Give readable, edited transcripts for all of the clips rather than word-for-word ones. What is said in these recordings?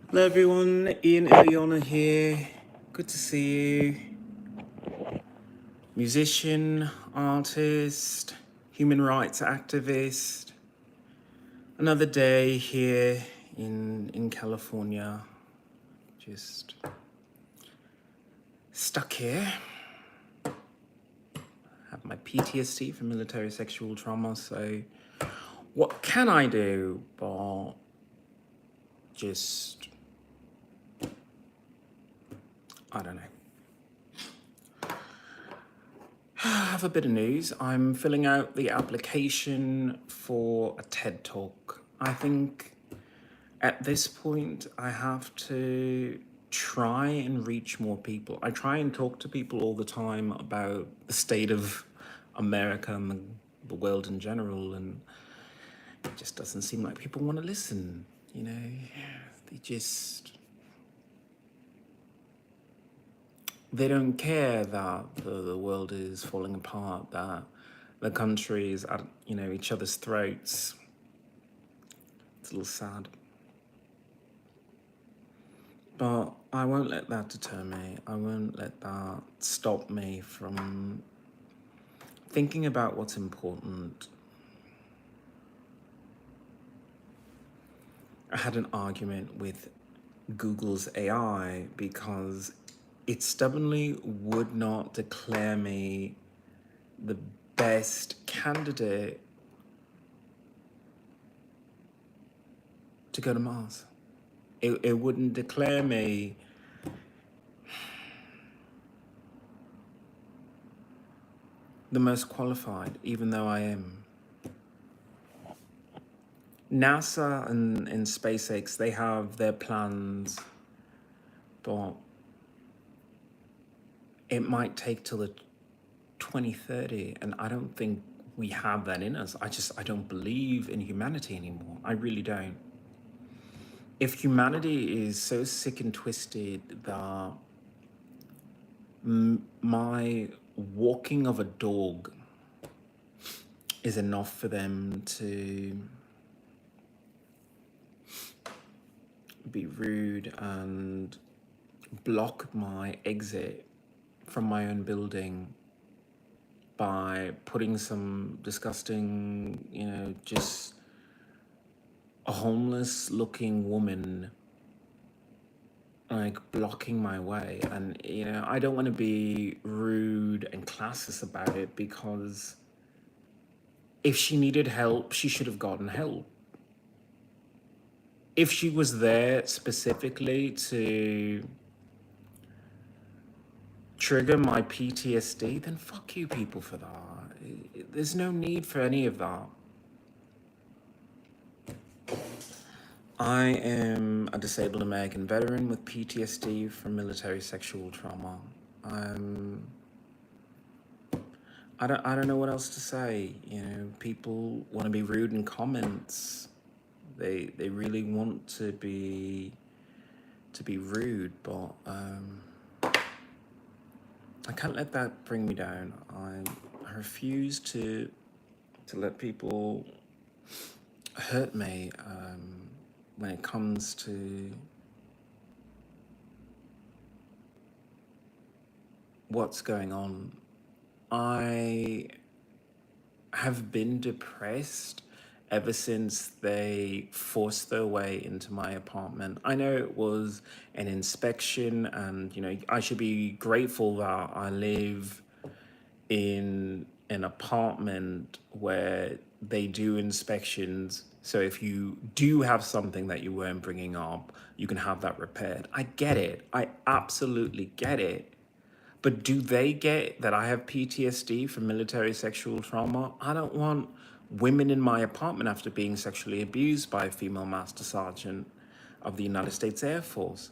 Hello everyone, XIlyana here. Good to see you. Musician, artist, human rights activist. Another day here in California. Just stuck here. Have my PTSD from military sexual trauma, so what can I do but just, I don't know. I have a bit of news. I'm filling out the application for a TED Talk. I think at this point I have to try and reach more people. I try and talk to people all the time about the state of America and the world in general, and it just doesn't seem like people want to listen, you know? They don't care that the world is falling apart, that the country is at, each other's throats. It's a little sad. But I won't let that deter me. I won't let that stop me from thinking about what's important. I had an argument with Google's AI because it stubbornly would not declare me the best candidate to go to Mars. It wouldn't declare me the most qualified, even though I am. NASA and SpaceX, they have their plans, but it might take till the 2030, and I don't think we have that in us. I don't believe in humanity anymore. I really don't. If humanity is so sick and twisted that my walking of a dog is enough for them to be rude and block my exit from my own building by putting some disgusting, just a homeless looking woman like blocking my way. And, I don't want to be rude and classist about it, because if she needed help, she should have gotten help. If she was there specifically to trigger my PTSD, then fuck you people for that. There's no need for any of that. I am a disabled American veteran with PTSD from military sexual trauma. I don't know what else to say. People want to be rude in comments. They really want to be rude, but I can't let that bring me down. I refuse to let people hurt me when it comes to what's going on. I have been depressed ever since they forced their way into my apartment. I know it was an inspection, and I should be grateful that I live in an apartment where they do inspections. So if you do have something that you weren't bringing up, you can have that repaired. I get it. I absolutely get it. But do they get that I have PTSD from military sexual trauma? I don't want women in my apartment after being sexually abused by a female master sergeant of the United States Air Force.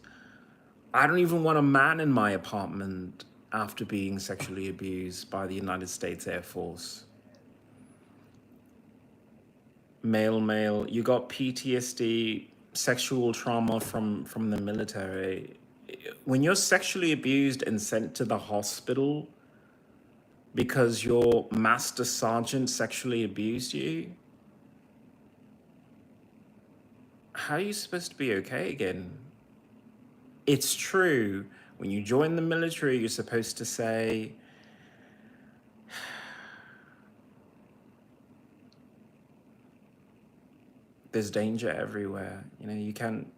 I don't even want a man in my apartment after being sexually abused by the United States Air Force. Male, you got PTSD, sexual trauma from the military. When you're sexually abused and sent to the hospital because your master sergeant sexually abused you, how are you supposed to be okay again? It's true. When you join the military, you're supposed to say, there's danger everywhere. You know, you can't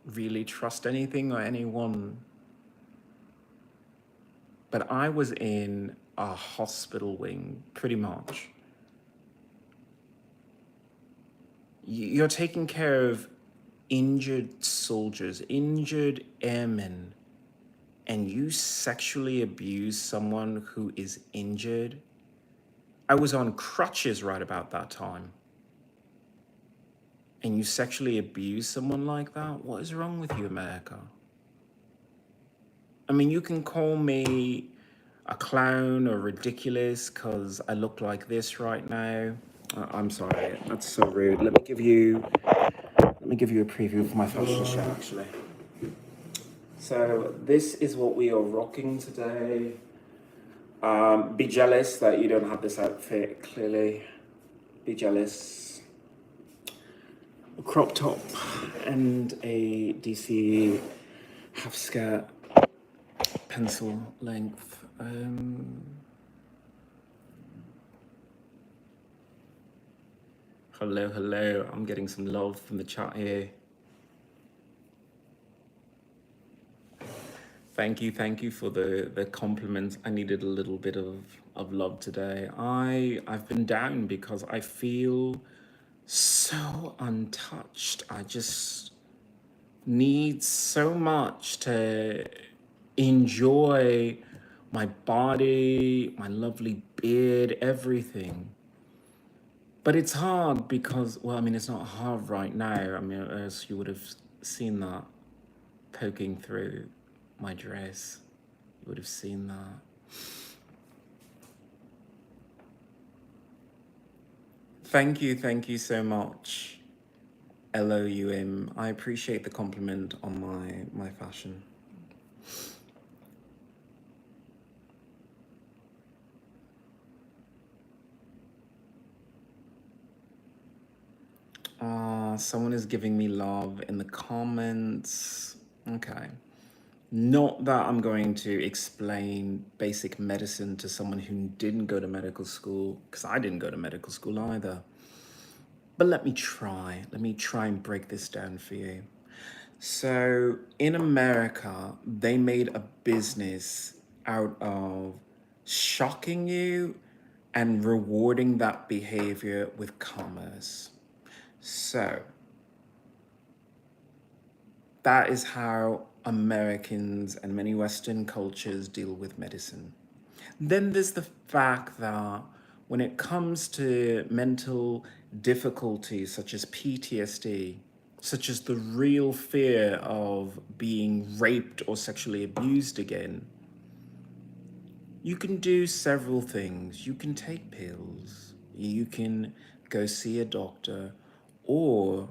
really trust anything or anyone. But I was in a hospital wing, pretty much. You're taking care of injured soldiers, injured airmen, and you sexually abuse someone who is injured. I was on crutches right about that time. And you sexually abuse someone like that? What is wrong with you, America? I mean, you can call me a clown or ridiculous because I look like this right now. I'm sorry, that's so rude. Let me give you a preview for my fashion show, actually. So this is what we are rocking today. Be jealous that you don't have this outfit, clearly. Be jealous. A crop top and a DC half skirt, pencil length. Hello. I'm getting some love from the chat here. Thank you for the compliments. I needed a little bit of love today. I've been down because I feel so untouched. I just need so much to enjoy my body, my lovely beard, everything. But it's hard because, well, I mean, it's not hard right now. I mean, as you would have seen that poking through my dress. You would have seen that. Thank you so much, LOUM. I appreciate the compliment on my fashion. Someone is giving me love in the comments. Okay. Not that I'm going to explain basic medicine to someone who didn't go to medical school, because I didn't go to medical school either. But let me try and break this down for you. So in America, they made a business out of shocking you and rewarding that behavior with commerce. So that is how Americans and many Western cultures deal with medicine. Then there's the fact that when it comes to mental difficulties such as PTSD, such as the real fear of being raped or sexually abused again, you can do several things. You can take pills, you can go see a doctor, or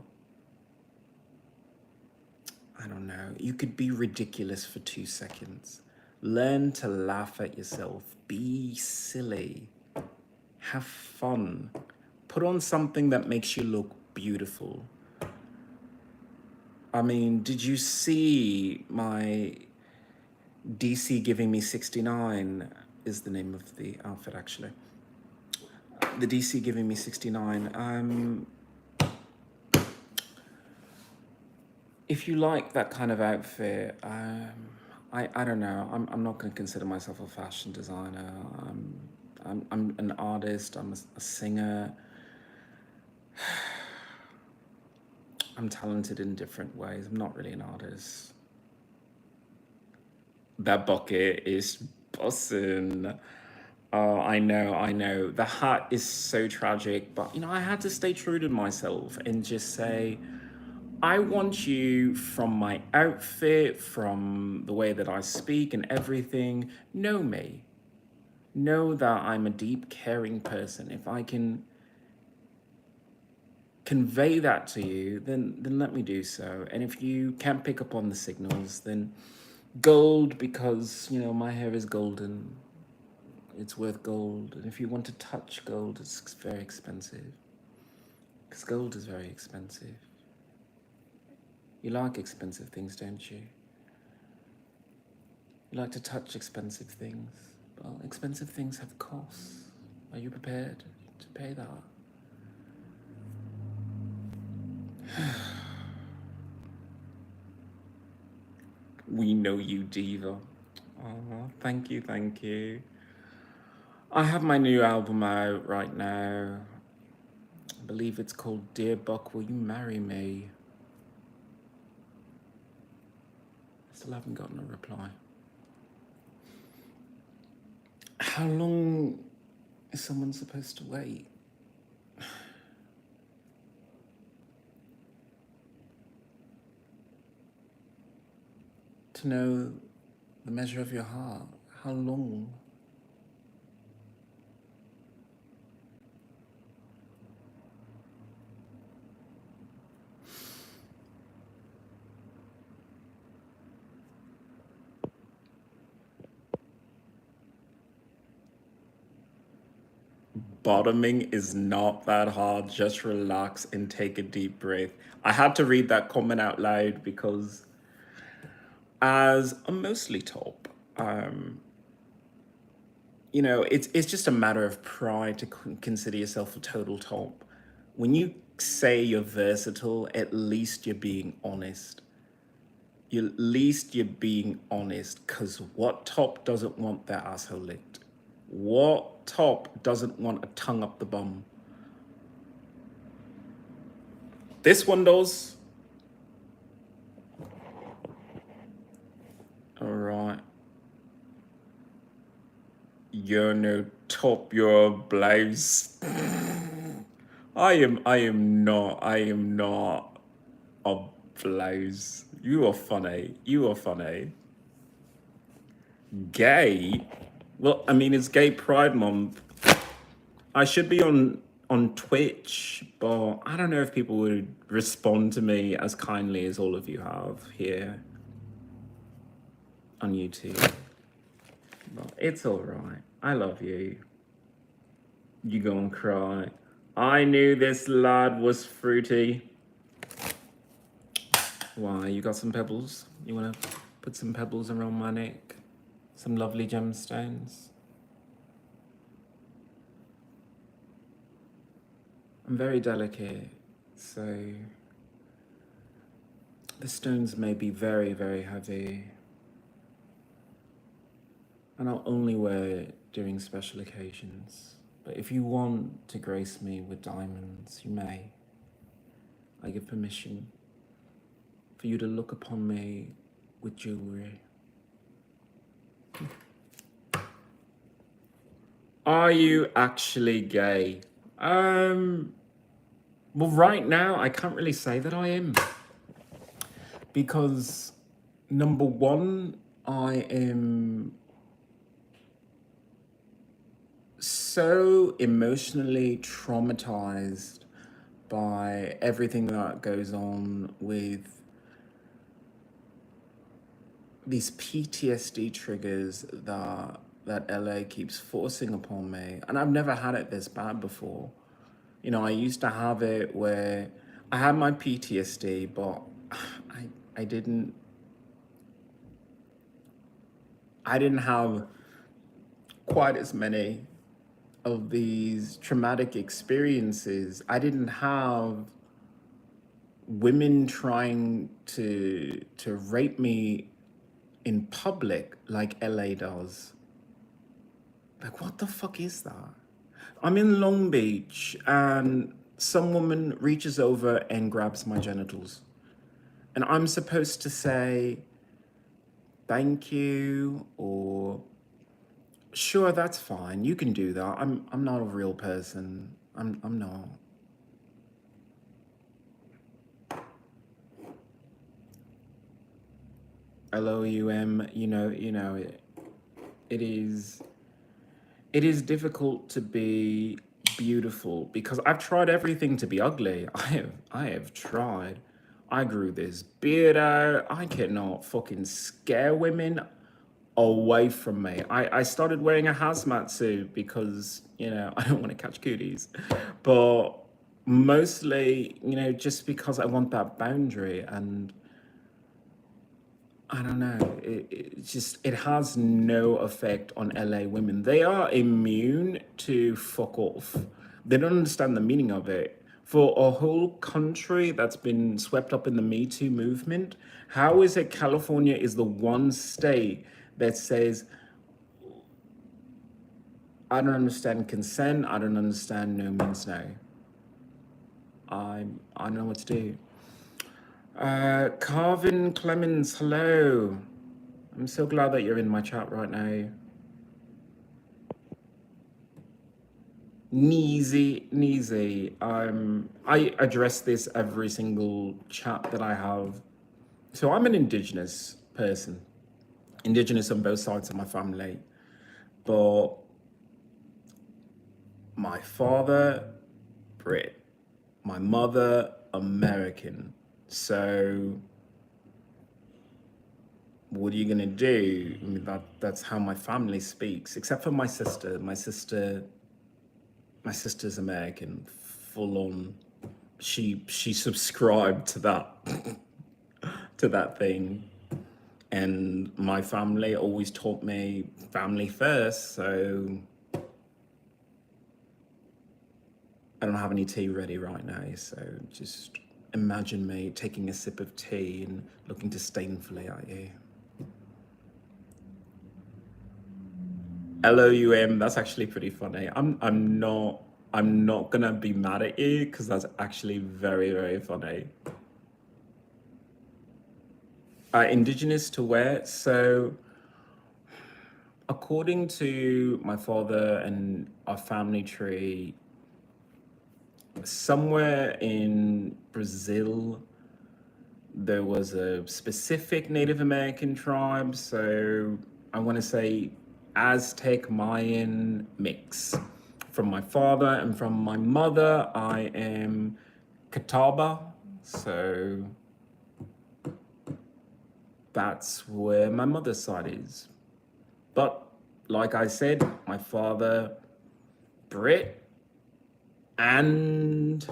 I don't know, you could be ridiculous for 2 seconds. Learn to laugh at yourself. Be silly. Have fun. Put on something that makes you look beautiful. I mean, did you see my DC giving me 69 is the name of the outfit, actually. The DC giving me 69. If you like that kind of outfit, I don't know. I'm not going to consider myself a fashion designer. I'm an artist. I'm a singer. I'm talented in different ways. I'm not really an artist. That bucket is bussin'. Oh, I know. The hat is so tragic, but you know, I had to stay true to myself and just say, I want you from my outfit, from the way that I speak and everything, know me. Know that I'm a deep, caring person. If I can convey that to you, then let me do so. And if you can't pick up on the signals, then gold, because, you know, my hair is golden. It's worth gold. And if you want to touch gold, it's very expensive. Because gold is very expensive. You like expensive things, don't you? You like to touch expensive things. Well, expensive things have costs. Are you prepared to pay that? We know you, diva. Oh, thank you, thank you. I have my new album out right now. I believe it's called Dear Buck, Will You Marry Me? Still haven't gotten a reply. How long is someone supposed to wait? To know the measure of your heart? How long? Bottoming is not that hard. Just relax and take a deep breath. I had to read that comment out loud because as a mostly top, you know, it's just a matter of pride to consider yourself a total top. When you say you're versatile, at least you're being honest. At least you're being honest, because what top doesn't want their asshole licked? What top doesn't want a tongue up the bum? This one does. All right. You're no top, you're a blouse. I am not a blouse. You are funny. You are funny. Gay? Well, I mean, it's Gay Pride Month. I should be on Twitch, but I don't know if people would respond to me as kindly as all of you have here on YouTube. But it's all right. I love you. You gonna cry. I knew this lad was fruity. Why, you got some pebbles? You wanna put some pebbles around my neck? Some lovely gemstones? I'm very delicate, so the stones may be very, very heavy. And I'll only wear it during special occasions. But if you want to grace me with diamonds, you may. I give permission for you to look upon me with jewelry. Are you actually gay? Well, right now, I can't really say that I am. Because, number one, I am so emotionally traumatized by everything that goes on with these PTSD triggers that LA keeps forcing upon me. And I've never had it this bad before. You know, I used to have it where I had my PTSD, but I didn't have quite as many of these traumatic experiences. I didn't have women trying to rape me in public like LA does. Like, what the fuck is that? I'm in Long Beach and some woman reaches over and grabs my genitals. And I'm supposed to say, thank you, or sure, that's fine. You can do that. I'm not a real person. I'm not. LOUM, you know it is difficult to be beautiful because I've tried everything to be ugly. I have tried. I grew this beard out. I cannot fucking scare women away from me. I started wearing a hazmat suit because, you know, I don't want to catch cooties. But mostly, you know, just because I want that boundary. And I don't know. It has no effect on LA women. They are immune to fuck off. They don't understand the meaning of it. For a whole country that's been swept up in the Me Too movement, how is it California is the one state that says, I don't understand consent, I don't understand no means no. I don't know what to do. Carvin Clemens, hello. I'm so glad that you're in my chat right now. Neezy. I address this every single chat that I have. So I'm an Indigenous person, Indigenous on both sides of my family, but my father, Brit, my mother, American. So what are you gonna do? I mean, that's how my family speaks, except for my sister. My sister's American, full on. She subscribed to that thing, and my family always taught me family first. So I don't have any tea ready right now. So just imagine me taking a sip of tea and looking disdainfully at you. LOUM, that's actually pretty funny. I'm not gonna be mad at you because that's actually very, very funny. Indigenous to where? So according to my father and our family tree, somewhere in Brazil, there was a specific Native American tribe. So I want to say Aztec Mayan mix. From my father and from my mother, I am Catawba. So that's where my mother's side is. But like I said, my father, Brit, and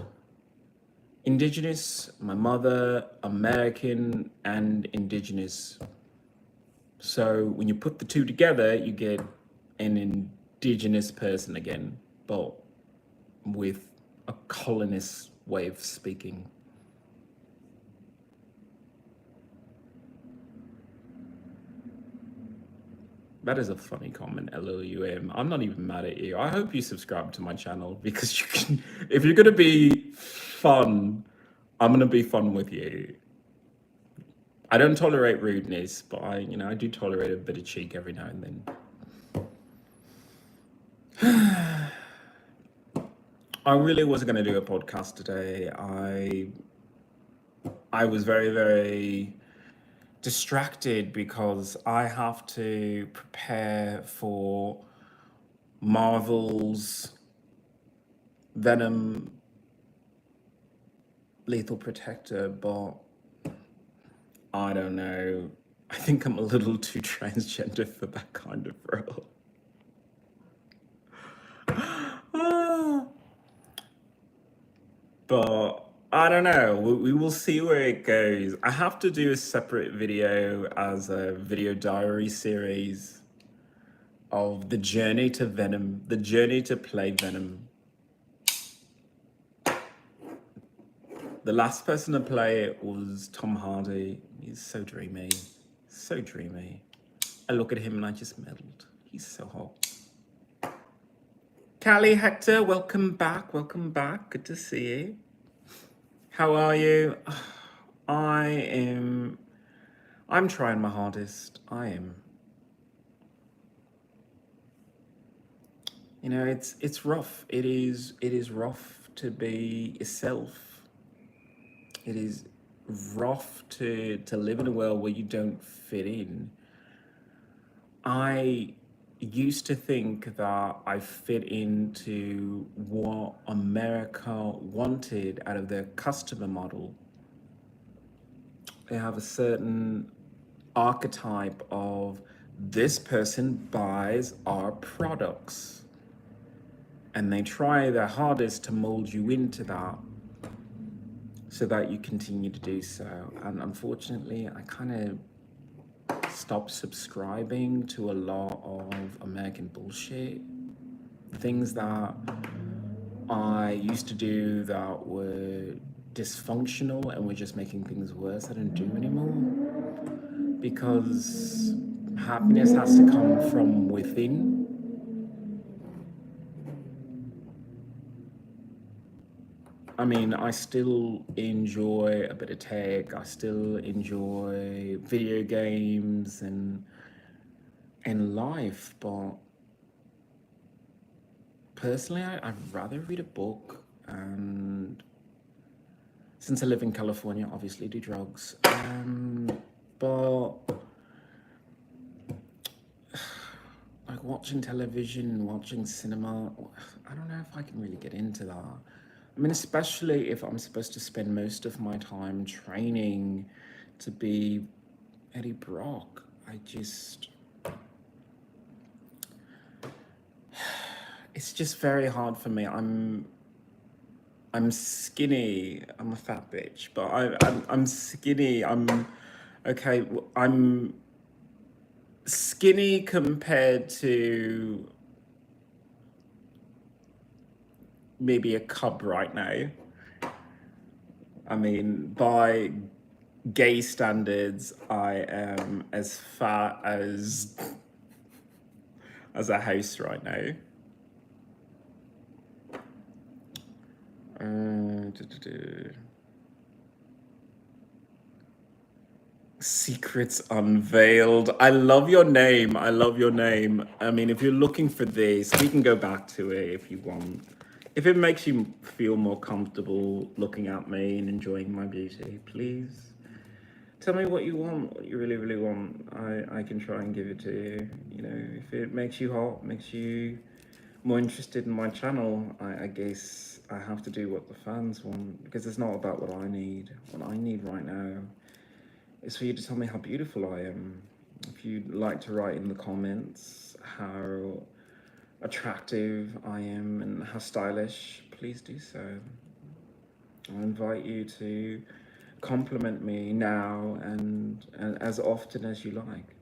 Indigenous, my mother, American and Indigenous. So when you put the two together, you get an Indigenous person again, but with a colonist way of speaking. That is a funny comment, LOUM. I'm not even mad at you. I hope you subscribe to my channel because you can, if you're gonna be fun, I'm gonna be fun with you. I don't tolerate rudeness, but I do tolerate a bit of cheek every now and then. I really was gonna do a podcast today. I was very, very distracted because I have to prepare for Marvel's Venom Lethal Protector, but I don't know. I think I'm a little too transgender for that kind of role. But I don't know. We will see where it goes. I have to do a separate video as a video diary series of the journey to Venom, the journey to play Venom. The last person to play it was Tom Hardy. He's so dreamy, so dreamy. I look at him and I just melt. He's so hot. Callie Hector, welcome back, good to see you. How are you? I'm trying my hardest, I am. You know, it's rough, it is rough to be yourself. It is rough to live in a world where you don't fit in. I used to think that I fit into what America wanted out of their customer model. They have a certain archetype of this person buys our products, and they try their hardest to mold you into that so that you continue to do so. And unfortunately, I kind of stopped subscribing to a lot of American bullshit. Things that I used to do that were dysfunctional and were just making things worse. I don't do anymore because happiness has to come from within. I mean, I still enjoy a bit of tech. I still enjoy video games and life, but personally, I'd rather read a book. And since I live in California, obviously do drugs. But like watching television, watching cinema, I don't know if I can really get into that. I mean, especially if I'm supposed to spend most of my time training to be Eddie Brock. It's just very hard for me. I'm skinny. I'm a fat bitch, but I'm skinny. Okay. I'm skinny compared to maybe a cub right now. I mean, by gay standards, I am as fat as a house right now. Secrets Unveiled. I love your name. I love your name. I mean, if you're looking for this, we can go back to it if you want. If it makes you feel more comfortable looking at me and enjoying my beauty, please tell me what you want, what you really, really want. I can try and give it to you. You know, if it makes you hot, makes you more interested in my channel, I guess I have to do what the fans want, because it's not about what I need. What I need right now is for you to tell me how beautiful I am. If you'd like to write in the comments how attractive I am and how stylish, please do so. I invite you to compliment me now and as often as you like.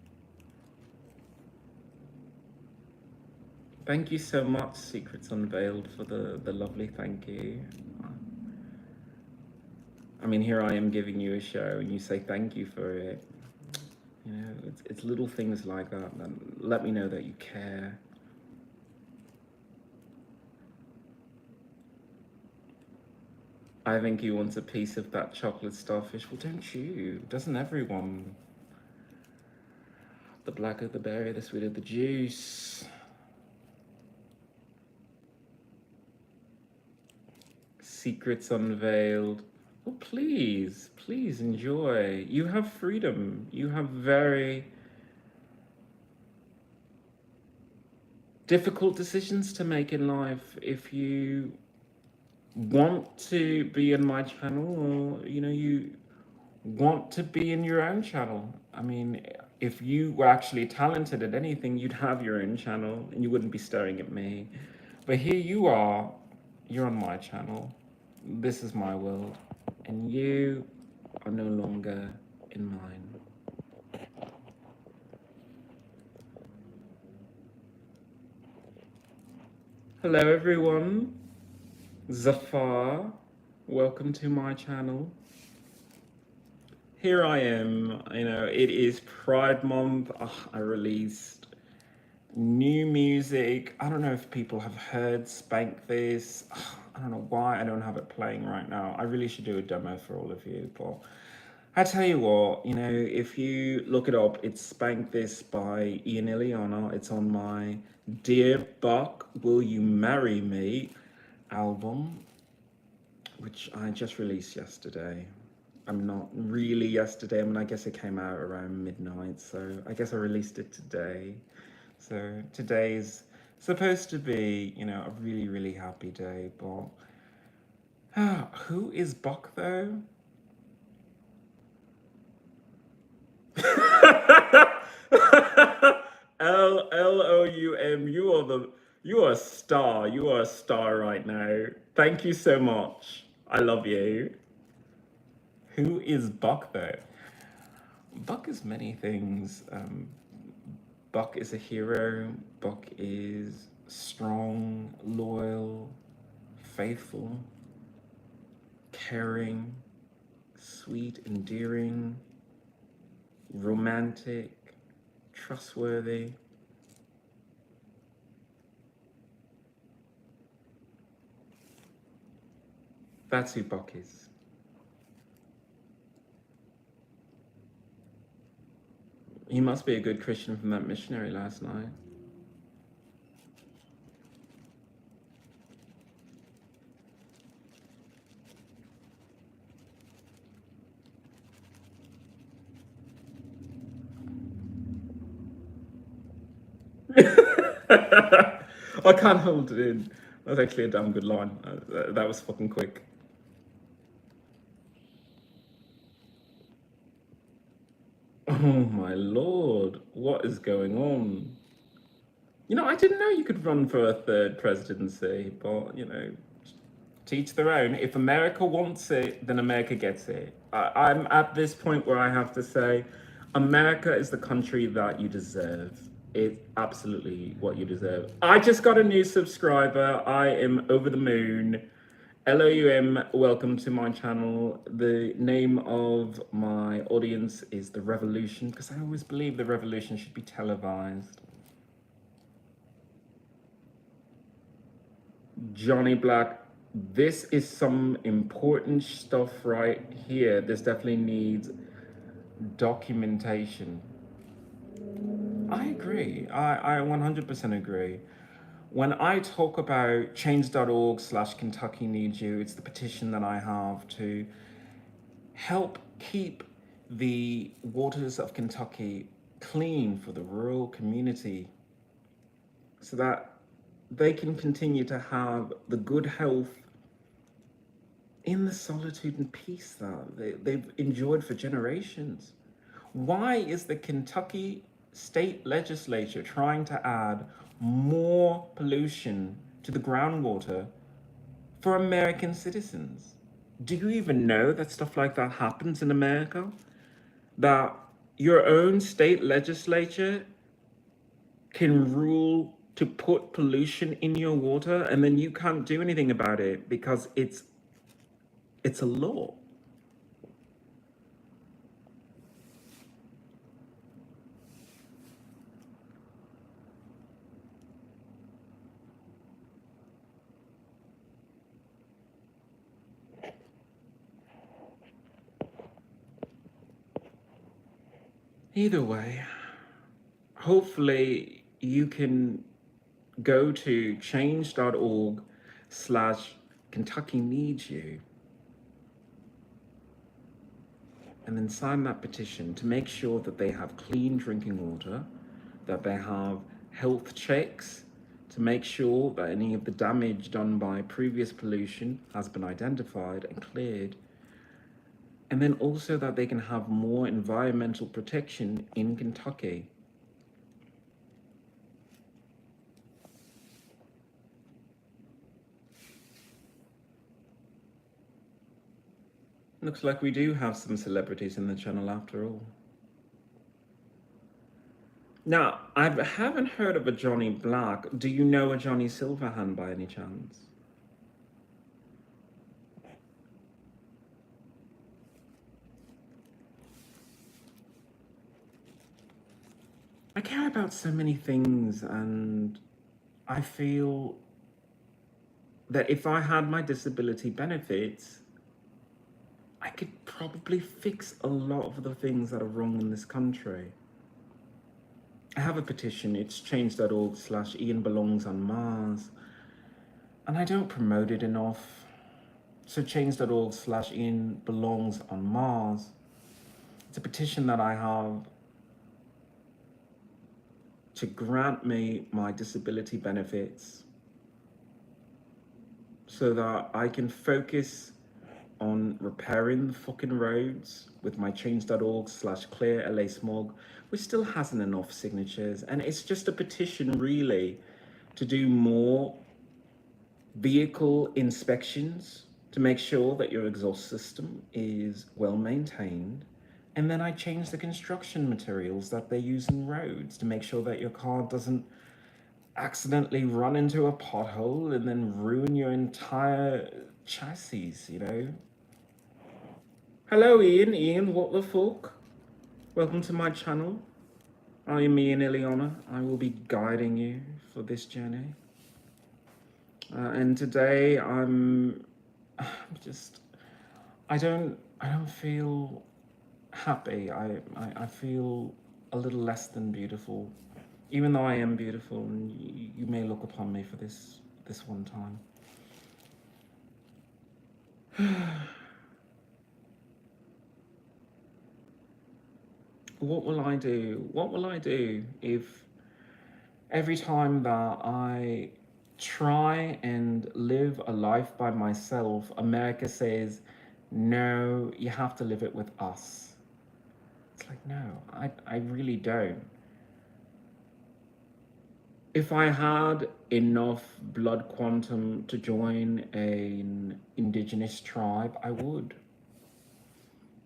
Thank you so much, Secrets Unveiled, for the lovely thank you. I mean, here I am giving you a show and you say thank you for it. You know, it's little things like that let me know that you care. I think you want a piece of that chocolate starfish. Well, don't you? Doesn't everyone? The blacker the berry, the sweeter the juice. Secrets Unveiled. Oh, please, please enjoy. You have freedom. You have very difficult decisions to make in life. If you want to be in my channel, or you want to be in your own channel. I mean, if you were actually talented at anything, you'd have your own channel and you wouldn't be staring at me. But here you are, you're on my channel. This is my world, and you are no longer in mine. Hello everyone, Zafar, welcome to my channel. Here I am, it is Pride Month. I released new music. I don't know if people have heard Spank This. I don't know why I don't have it playing right now. I really should do a demo for all of you, but I tell you what, if you look it up, it's Spank This by XIlyana. It's on my Dear Buck, Will You Marry Me album, which I just released yesterday. I'm not really yesterday. I mean, I guess it came out around midnight, so I guess I released it today. So today's supposed to be, a really, really happy day, but who is Buck though? Loum, you are a star. You are a star right now. Thank you so much. I love you. Who is Buck though? Buck is many things. Buck is a hero. Buck is strong, loyal, faithful, caring, sweet, endearing, romantic, trustworthy. That's who Buck is. He must be a good Christian from that missionary last night. I can't hold it in. That was actually a damn good line. That was fucking quick. Oh my lord, what is going on? You know, I didn't know you could run for a third presidency, but you know, teach their own. If America wants it, then America gets it. I'm at this point where I have to say, America is the country that you deserve. It's absolutely what you deserve. I just got a new subscriber. I am over the moon. LOUM, welcome to my channel. The name of my audience is The Revolution, because I always believe the revolution should be televised. Johnny Black, this is some important stuff right here. This definitely needs documentation. I agree. I 100% agree. When I talk about change.org/Kentucky Needs You, it's the petition that I have to help keep the waters of Kentucky clean for the rural community so that they can continue to have the good health in the solitude and peace that they've enjoyed for generations. Why is the Kentucky state legislature trying to add more pollution to the groundwater for American citizens? Do you even know that stuff like that happens in America? That your own state legislature can rule to put pollution in your water and then you can't do anything about it because it's a law. Either way, hopefully you can go to change.org/Kentucky Needs You and then sign that petition to make sure that they have clean drinking water, that they have health checks to make sure that any of the damage done by previous pollution has been identified and cleared, and then also that they can have more environmental protection in Kentucky. Looks like we do have some celebrities in the channel after all. Now, I haven't heard of a Johnny Black. Do you know a Johnny Silverhand by any chance? I care about so many things, and I feel that if I had my disability benefits, I could probably fix a lot of the things that are wrong in this country. I have a petition. It's change.org/Ian belongs on Mars, and I don't promote it enough. So change.org/Ian belongs on Mars. It's a petition that I have to grant me my disability benefits so that I can focus on repairing the fucking roads with my change.org/clear LA smog, which still hasn't enough signatures. And it's just a petition really to do more vehicle inspections to make sure that your exhaust system is well maintained And then I change the construction materials that they use in roads to make sure that your car doesn't accidentally run into a pothole and then ruin your entire chassis, you know? Hello, Ian. Ian, what the fuck? Welcome to my channel. I am XIlyana. I will be guiding you for this journey. And today I'm just, I don't feel happy. I feel a little less than beautiful, even though I am beautiful, and you may look upon me for this one time. What will I do? What will I do if every time that I try and live a life by myself, America says, no, you have to live it with us? It's like, no, I really don't. If I had enough blood quantum to join an indigenous tribe, I would.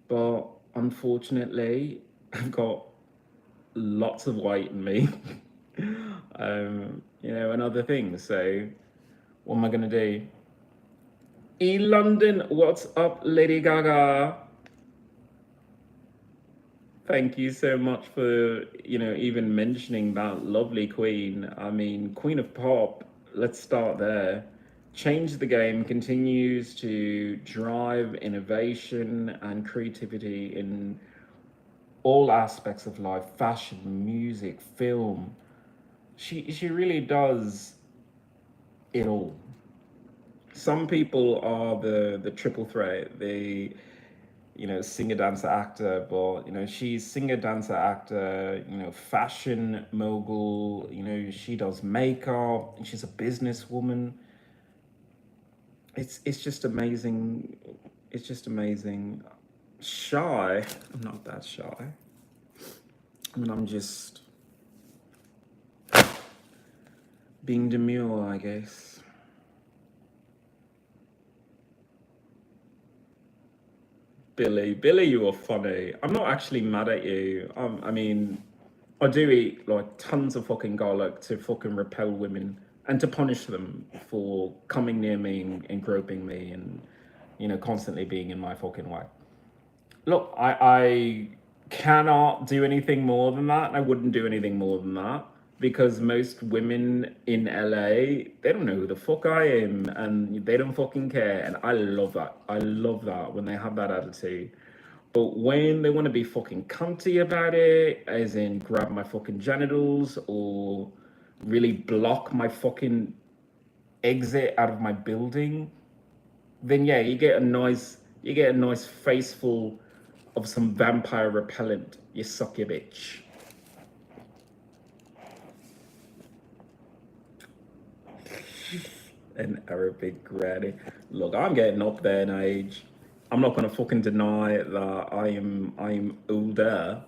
But unfortunately, I've got lots of white in me, you know, and other things. So what am I gonna do? London, what's up, Lady Gaga? Thank you so much for, you know, even mentioning that lovely queen. I mean, Queen of Pop, let's start there. Change the Game continues to drive innovation and creativity in all aspects of life, fashion, music, film. She really does it all. Some people are the triple threat. They, you know, singer, dancer, actor, but, you know, she's singer, dancer, actor, you know, fashion mogul, you know, she does makeup, and she's a businesswoman. It's just amazing. It's just amazing. Shy, I'm not that shy. I mean, I'm just being demure, I guess. Billy, you are funny. I'm not actually mad at you. I mean, I do eat like tons of fucking garlic to fucking repel women and to punish them for coming near me and groping me and, you know, constantly being in my fucking way. Look, I cannot do anything more than that, and I wouldn't do anything more than that because most women in LA, they don't know who the fuck I am and they don't fucking care, and I love that. I love that when they have that attitude. But when they want to be fucking cunty about it, as in grab my fucking genitals or really block my fucking exit out of my building, then yeah, you get a nice face full of some vampire repellent, you sucky bitch. An Arabic granny. Look, I'm getting up there in age. I'm not gonna fucking deny that I'm older,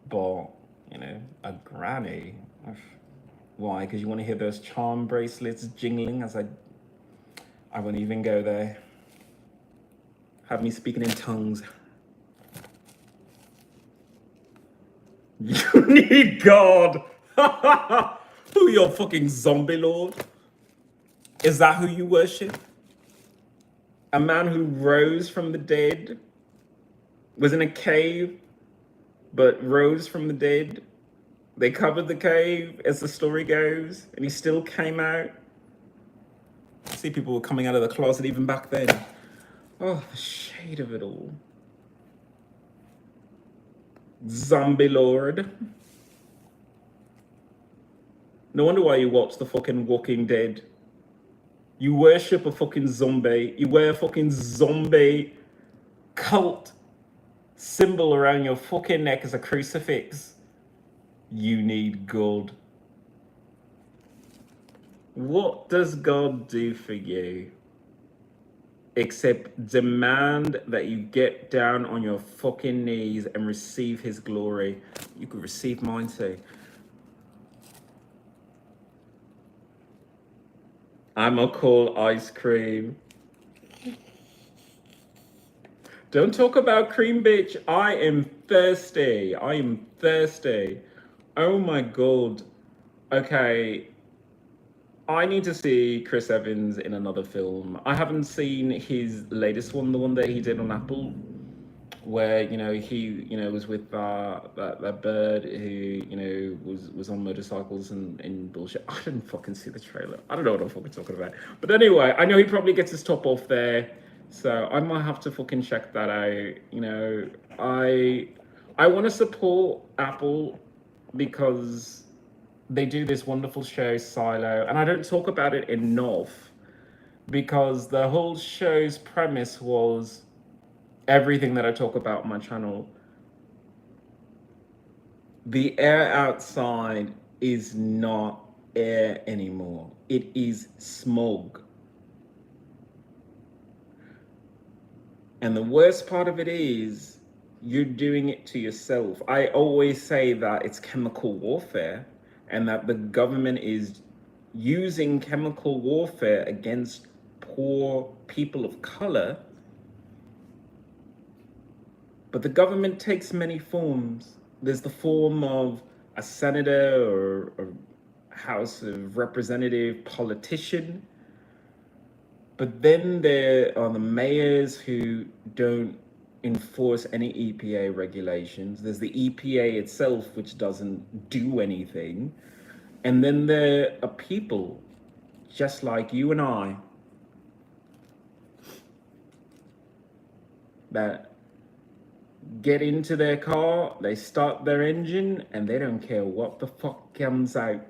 but you know, a granny. Why? Because you want to hear those charm bracelets jingling as I won't even go there. Have me speaking in tongues. You need God. Who, your fucking zombie lord? Is that who you worship? A man who rose from the dead, was in a cave, but rose from the dead. They covered the cave, as the story goes, and he still came out. I see people were coming out of the closet even back then. Oh, the shade of it all. Zombie lord. No wonder why you watch the fucking Walking Dead. You worship a fucking zombie. You wear a fucking zombie cult symbol around your fucking neck as a crucifix. You need God. What does God do for you? Except demand that you get down on your fucking knees and receive his glory. You could receive mine too. I'ma call ice cream. Don't talk about cream, bitch. I am thirsty. I am thirsty. Oh my god. Okay. I need to see Chris Evans in another film. I haven't seen his latest one, the one that he did on Apple, where he was with that bird who was on motorcycles and bullshit. I didn't fucking see the trailer. I don't know what I'm fucking talking about. But anyway, I know he probably gets his top off there, so I might have to fucking check that out. I want to support Apple because they do this wonderful show Silo, and I don't talk about it enough because the whole show's premise was everything that I talk about on my channel. The air outside is not air anymore. It is smog. And the worst part of it is you're doing it to yourself. I always say that it's chemical warfare and that the government is using chemical warfare against poor people of color. But the government takes many forms. There's the form of a senator or a House of Representative politician. But then there are the mayors who don't enforce any EPA regulations. There's the EPA itself, which doesn't do anything. And then there are people just like you and I that get into their car, they start their engine, and they don't care what the fuck comes out.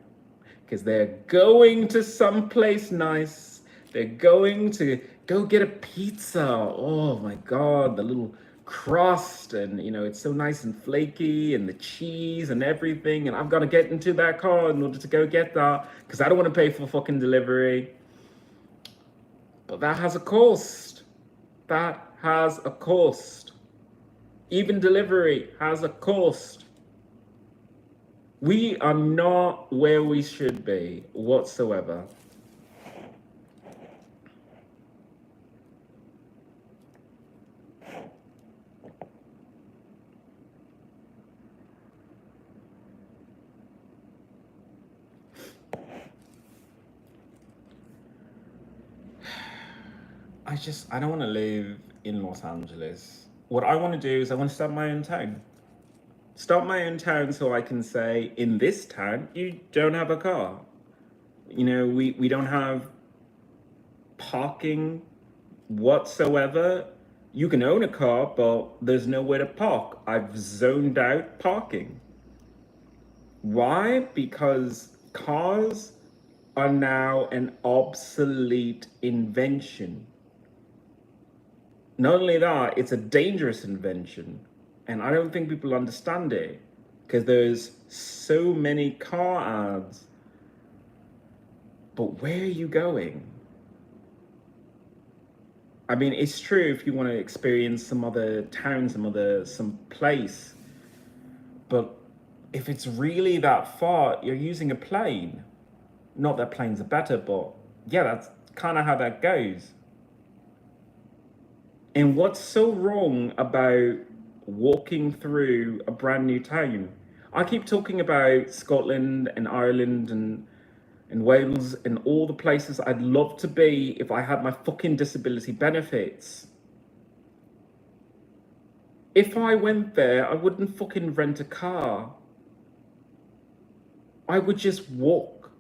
Because they're going to someplace nice. They're going to go get a pizza. Oh my God, the little crust, and it's so nice and flaky, and the cheese and everything. And I've got to get into that car in order to go get that because I don't want to pay for fucking delivery. But that has a cost. That has a cost. Even delivery has a cost. We are not where we should be whatsoever. I don't want to live in Los Angeles. What I want to do is I want to start my own town. Start my own town so I can say, in this town, you don't have a car. We don't have parking whatsoever. You can own a car, but there's nowhere to park. I've zoned out parking. Why? Because cars are now an obsolete invention. Not only that, it's a dangerous invention. And I don't think people understand it because there's so many car ads. But where are you going? I mean, it's true if you want to experience some other town, some place. But if it's really that far, you're using a plane. Not that planes are better, but yeah, that's kind of how that goes. And what's so wrong about walking through a brand new town? I keep talking about Scotland and Ireland and Wales and all the places I'd love to be if I had my fucking disability benefits. If I went there, I wouldn't fucking rent a car. I would just walk.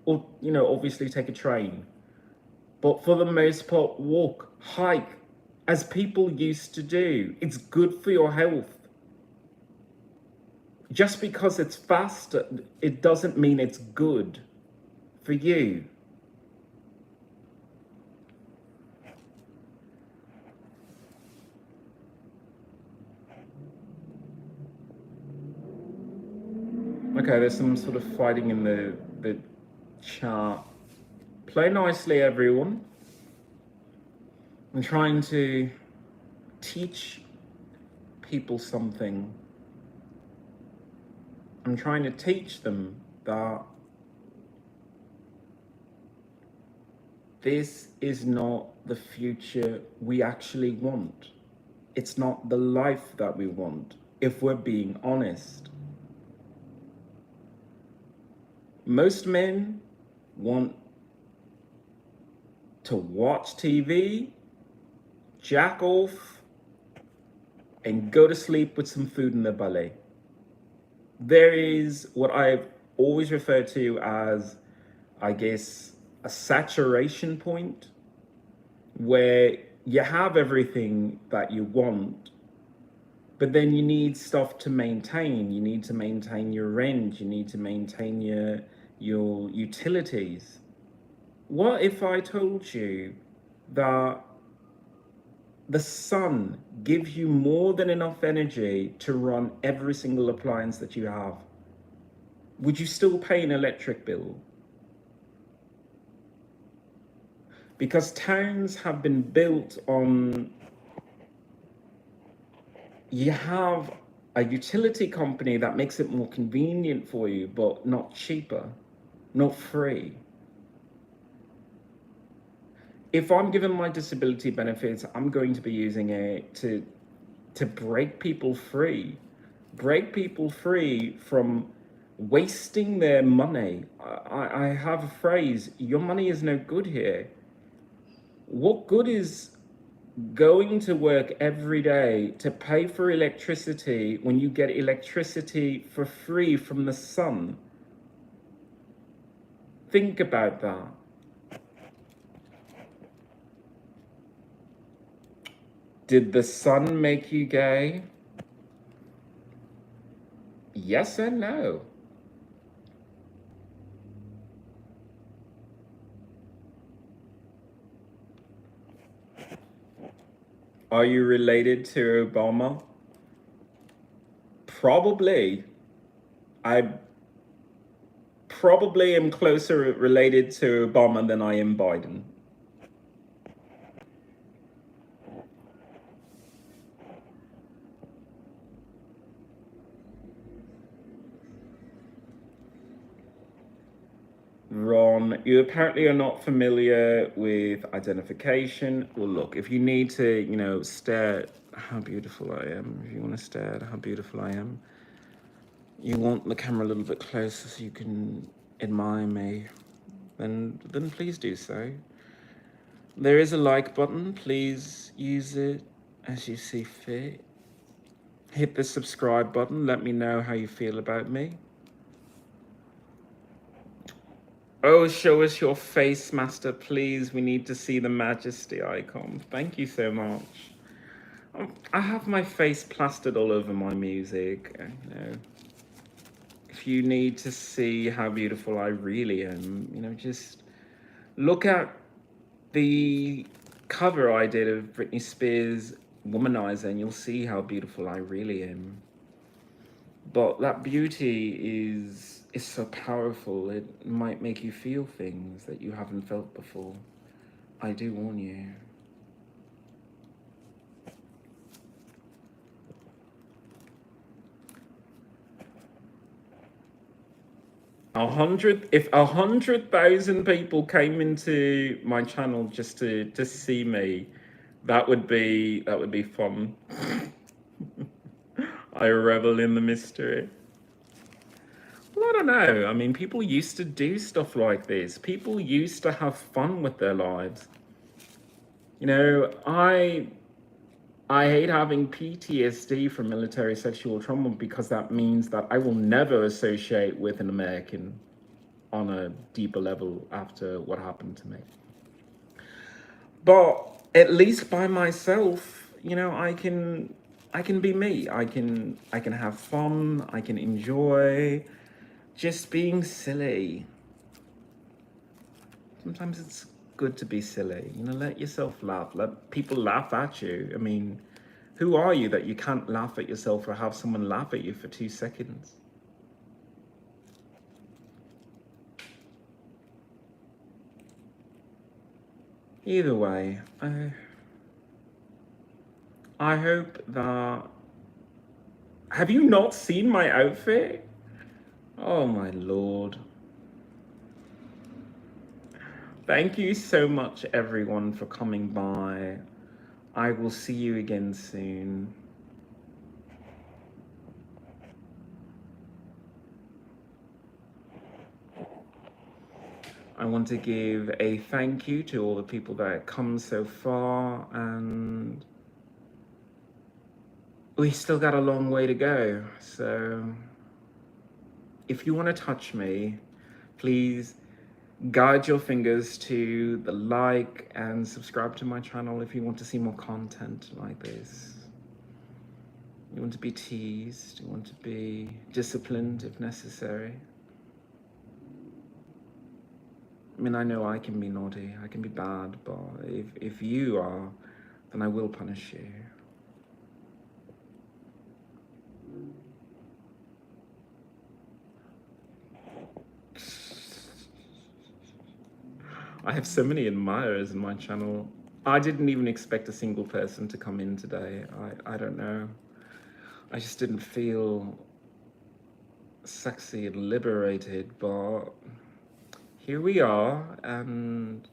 Or, obviously take a train. But for the most part, walk, hike, as people used to do. It's good for your health. Just because it's faster, it doesn't mean it's good for you. Okay, there's some sort of fighting in the chat. Play nicely, everyone. I'm trying to teach people something. I'm trying to teach them that this is not the future we actually want. It's not the life that we want, if we're being honest. Most men want to watch TV, jack off, and go to sleep with some food in their belly. There is what I've always referred to as, I guess, a saturation point where you have everything that you want, but then you need stuff to maintain. You need to maintain your rent. You need to maintain your utilities. What if I told you that the sun gives you more than enough energy to run every single appliance that you have? Would you still pay an electric bill? Because towns have been built on, you have a utility company that makes it more convenient for you, but not cheaper, not free. If I'm given my disability benefits, I'm going to be using it to break people free from wasting their money. I have a phrase, your money is no good here. What good is going to work every day to pay for electricity when you get electricity for free from the sun? Think about that. Did the sun make you gay? Yes and no. Are you related to Obama? Probably. I probably am closer related to Obama than I am Biden. Ron, you apparently are not familiar with identification. Well, look, if you need to, stare at how beautiful I am, if you want to stare at how beautiful I am, you want the camera a little bit closer so you can admire me, then please do so. There is a like button. Please use it as you see fit. Hit the subscribe button. Let me know how you feel about me. Oh, show us your face, Master, please. We need to see the majesty icon. Thank you so much. I have my face plastered all over my music. If you need to see how beautiful I really am, just look at the cover I did of Britney Spears' Womanizer and you'll see how beautiful I really am. But that beauty is so powerful, it might make you feel things that you haven't felt before. I do warn you. If 100,000 people came into my channel just to see me, that would be fun. I revel in the mystery. Well, I don't know. I mean, people used to do stuff like this. People used to have fun with their lives. I hate having PTSD from military sexual trauma because that means that I will never associate with an American on a deeper level after what happened to me. But at least by myself, I can be me. I can have fun. I can enjoy just being silly. Sometimes it's good to be silly. Let yourself laugh. Let people laugh at you. I mean, who are you that you can't laugh at yourself or have someone laugh at you for 2 seconds? Either way, I hope that... Have you not seen my outfit? Oh my Lord. Thank you so much, everyone, for coming by. I will see you again soon. I want to give a thank you to all the people that have come so far, and we still got a long way to go. So if you want to touch me, please guide your fingers to the like and subscribe to my channel if you want to see more content like this. You want to be teased, you want to be disciplined if necessary. I mean, I know I can be naughty, I can be bad, but if you are, then I will punish you. I have so many admirers in my channel. I didn't even expect a single person to come in today. I don't know. I just didn't feel sexy and liberated, but here we are, and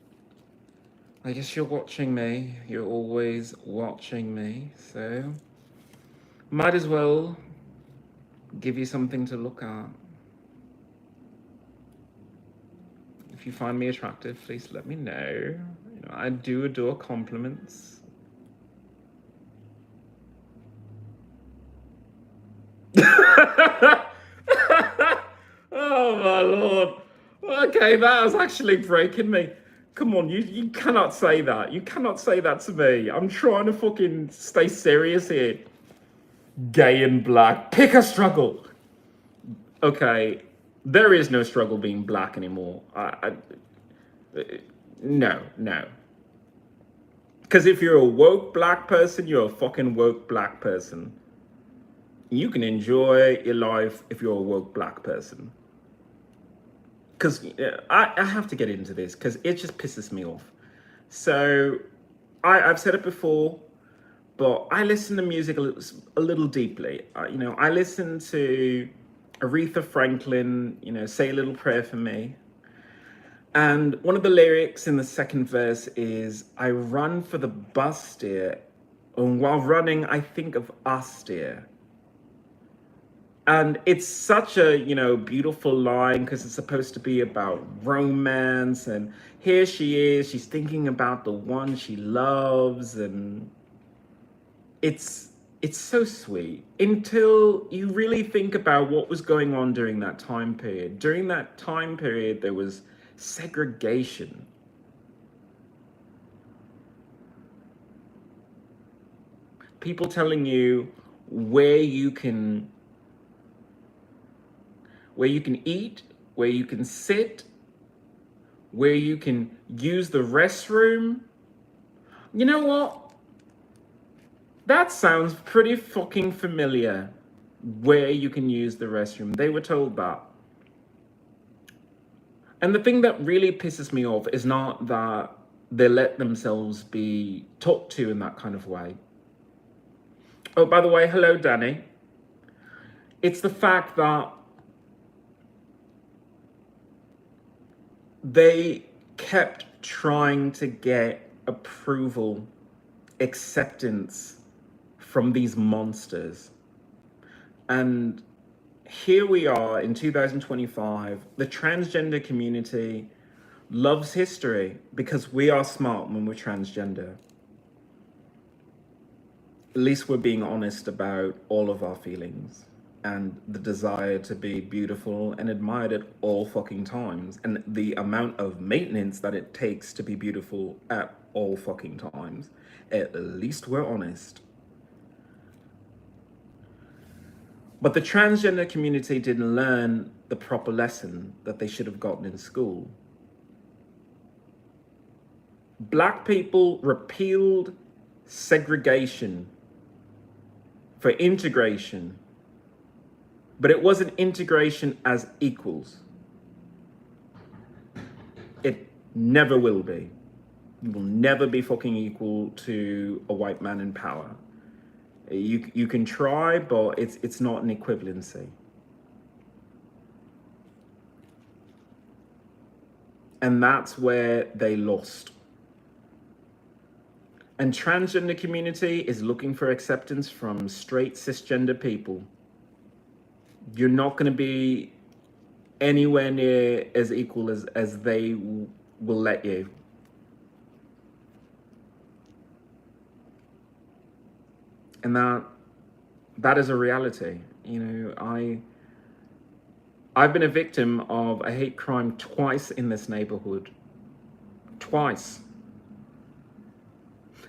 I guess you're watching me. You're always watching me, so might as well give you something to look at. If you find me attractive, please let me know. You know, I do adore compliments. Oh my lord. Okay, that was actually breaking me. Come on, you cannot say that. You cannot say that to me. I'm trying to fucking stay serious here. Gay and black. Pick a struggle. Okay, there is no struggle being black anymore. No. Because if you're a woke black person, you're a fucking woke black person. You can enjoy your life if you're a woke black person. Because I have to get into this because it just pisses me off. So I've said it before, but I listen to music a little deeply. You know, I listen to Aretha Franklin, you know, Say a Little Prayer for Me. And one of the lyrics in the second verse is, I run for the bus, dear, and while running, I think of us, dear. And it's such a, you know, beautiful line because it's supposed to be about romance. And here she is, she's thinking about the one she loves. And it's so sweet until you really think about what was going on during that time period. During that time period, there was segregation. People telling you where you can eat, where you can sit, where you can use the restroom. You know what? That sounds pretty fucking familiar. Where you can use the restroom. They were told that. And the thing that really pisses me off is not that they let themselves be talked to in that kind of way. Oh, by the way, hello, Danny. It's the fact that they kept trying to get approval, acceptance from these monsters. And here we are in 2025, the transgender community loves history because we are smart when we're transgender. At least we're being honest about all of our feelings and the desire to be beautiful and admired at all fucking times, and the amount of maintenance that it takes to be beautiful at all fucking times. At least we're honest. But the transgender community didn't learn the proper lesson that they should have gotten in school. Black people repealed segregation for integration, but it wasn't integration as equals. It never will be. You will never be fucking equal to a white man in power. You can try, but it's not an equivalency. And that's where they lost. And transgender community is looking for acceptance from straight cisgender people. You're not going to be anywhere near as equal as they will let you. And that is a reality. You know, I've been a victim of a hate crime twice in this neighborhood. Twice.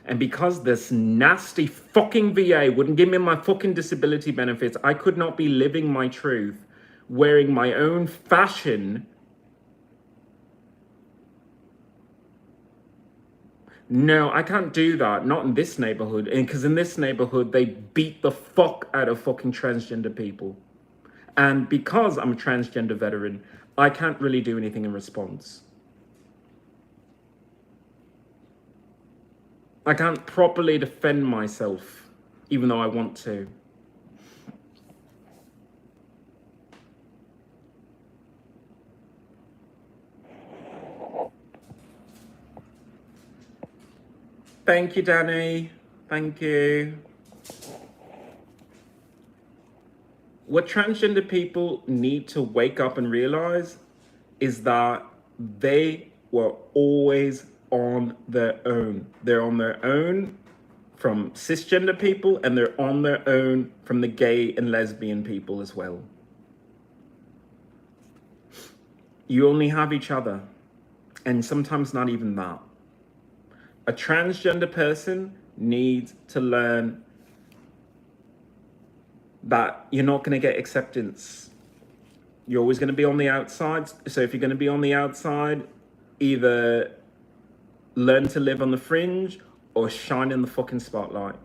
And because this nasty fucking VA wouldn't give me my fucking disability benefits, I could not be living my truth, wearing my own fashion. No, I can't do that. Not in this neighborhood. Because in this neighborhood, they beat the fuck out of fucking transgender people. And because I'm a transgender veteran, I can't really do anything in response. I can't properly defend myself, even though I want to. Thank you, Danny. Thank you. What transgender people need to wake up and realize is that they were always on their own. They're on their own from cisgender people, and they're on their own from the gay and lesbian people as well. You only have each other, and sometimes not even that. A transgender person needs to learn that you're not going to get acceptance. You're always going to be on the outside. So if you're going to be on the outside, either learn to live on the fringe or shine in the fucking spotlight.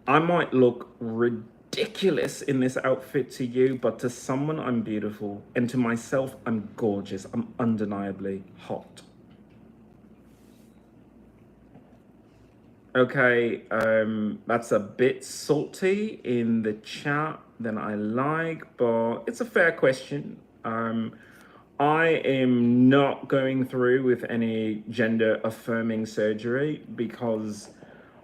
I might look ridiculous in this outfit to you, but to someone, I'm beautiful. And to myself, I'm gorgeous. I'm undeniably hot. Okay, that's a bit salty in the chat than I like, but it's a fair question. I am not going through with any gender affirming surgery because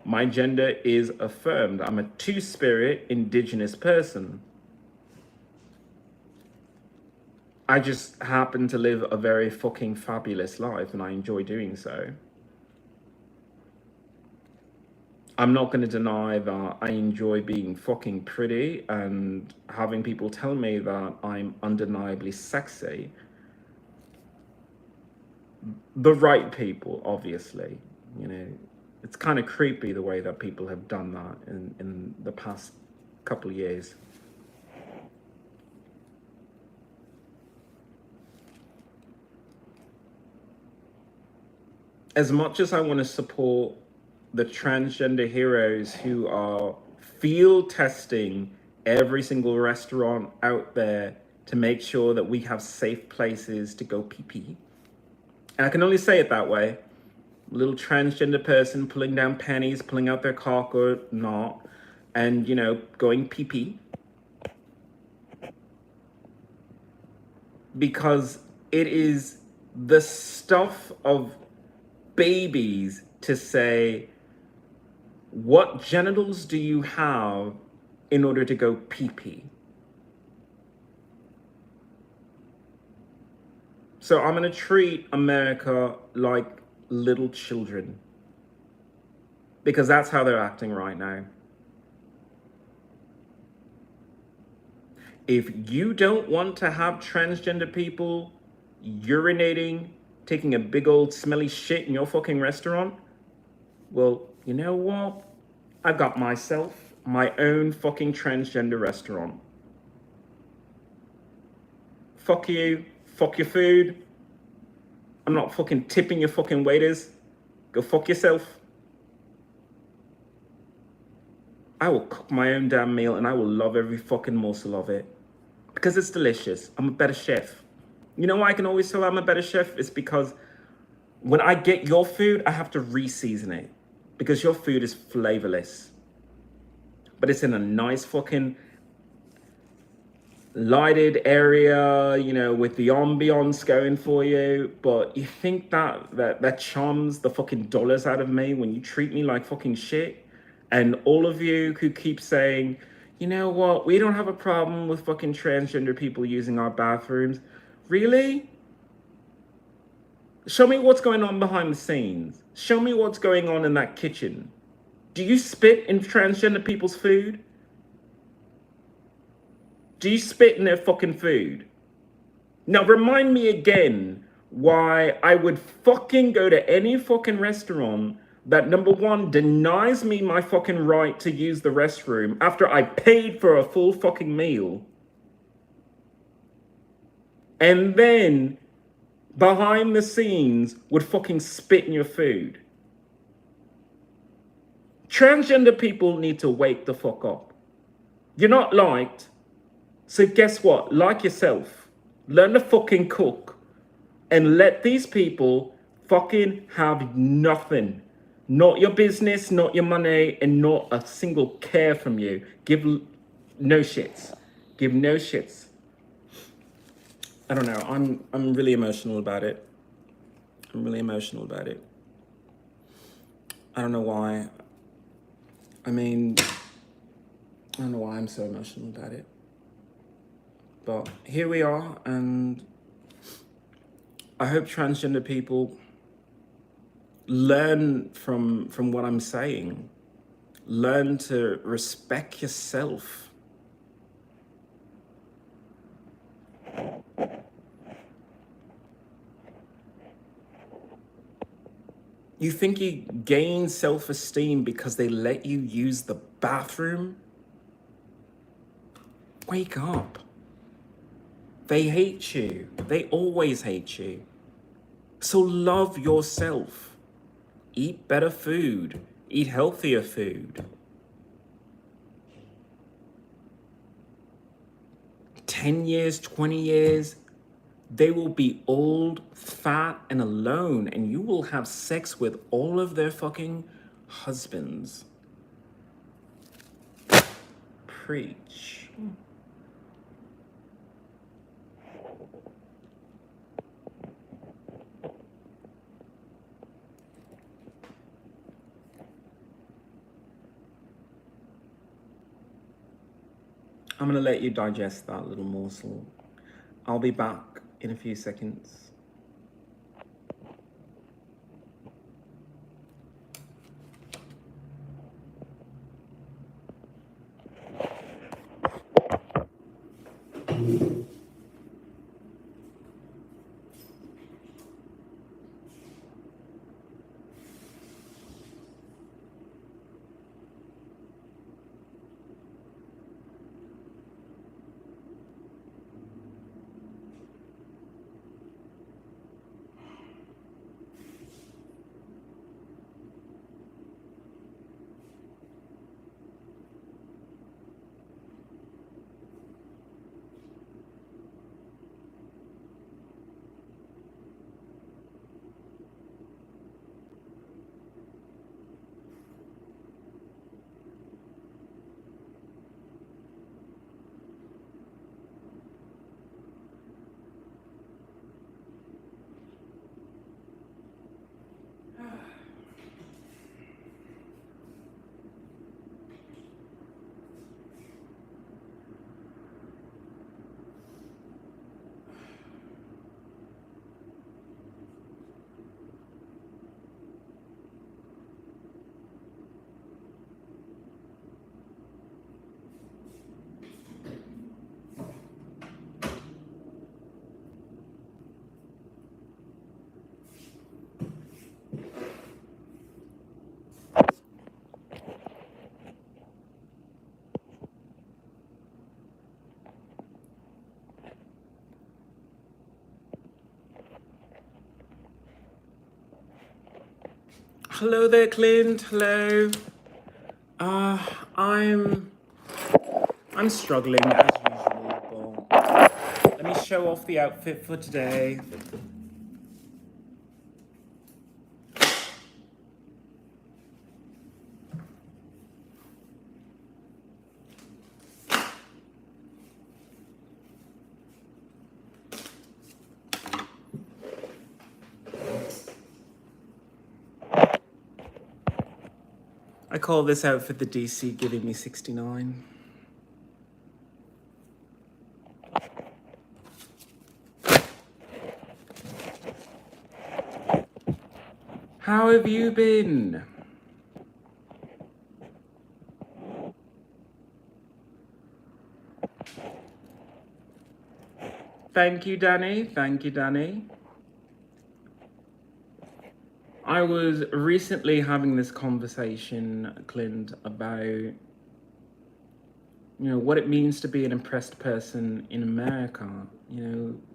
my gender is affirmed. I'm a two-spirit indigenous person. I just happen to live a very fucking fabulous life, and I enjoy doing so. I'm not going to deny that I enjoy being fucking pretty and having people tell me that I'm undeniably sexy. The right people, obviously. You know, it's kind of creepy the way that people have done that in the past couple of years. As much as I want to support the transgender heroes who are field testing every single restaurant out there to make sure that we have safe places to go pee-pee. And I can only say it that way. A little transgender person pulling down panties, pulling out their cock or not, and, you know, going pee-pee. Because it is the stuff of babies to say, what genitals do you have in order to go pee-pee? So I'm going to treat America like little children, because that's how they're acting right now. If you don't want to have transgender people urinating, taking a big old smelly shit in your fucking restaurant, well, you know what? I've got myself my own fucking transgender restaurant. Fuck you. Fuck your food. I'm not fucking tipping your fucking waiters. Go fuck yourself. I will cook my own damn meal and I will love every fucking morsel of it. Because it's delicious. I'm a better chef. You know why I can always tell I'm a better chef? It's because when I get your food, I have to re-season it. Because your food is flavorless. But it's in a nice fucking lighted area, you know, with the ambiance going for you. But you think that charms the fucking dollars out of me when you treat me like fucking shit. And all of you who keep saying, you know what, we don't have a problem with fucking transgender people using our bathrooms. Really? Show me what's going on behind the scenes. Show me what's going on in that kitchen. Do you spit in transgender people's food? Do you spit in their fucking food? Now remind me again why I would fucking go to any fucking restaurant that, number one, denies me my fucking right to use the restroom after I paid for a full fucking meal. And then behind the scenes would fucking spit in your food. Transgender people need to wake the fuck up. You're not liked, so guess what? Like yourself. Learn to fucking cook and let these people fucking have nothing. Not your business, not your money, and not a single care from you. Give no shits. Give no shits. I don't know. I'm really emotional about it. I'm really emotional about it. I don't know why. I mean, I don't know why I'm so emotional about it. But here we are, and I hope transgender people learn from what I'm saying. Learn to respect yourself. You think you gain self-esteem because they let you use the bathroom? Wake up. They hate you. They always hate you. So love yourself. Eat better food. Eat healthier food. 10 years, 20 years, they will be old, fat, and alone, and you will have sex with all of their fucking husbands. Preach. I'm gonna let you digest that little morsel. I'll be back in a few seconds. Hello there, Clint. Hello. I'm struggling as usual, but let me show off the outfit for today. I call this out for the DC giving me 69. How have you been? Thank you, Danny. Thank you, Danny. I was recently having this conversation, Clint, about what it means to be an oppressed person in America.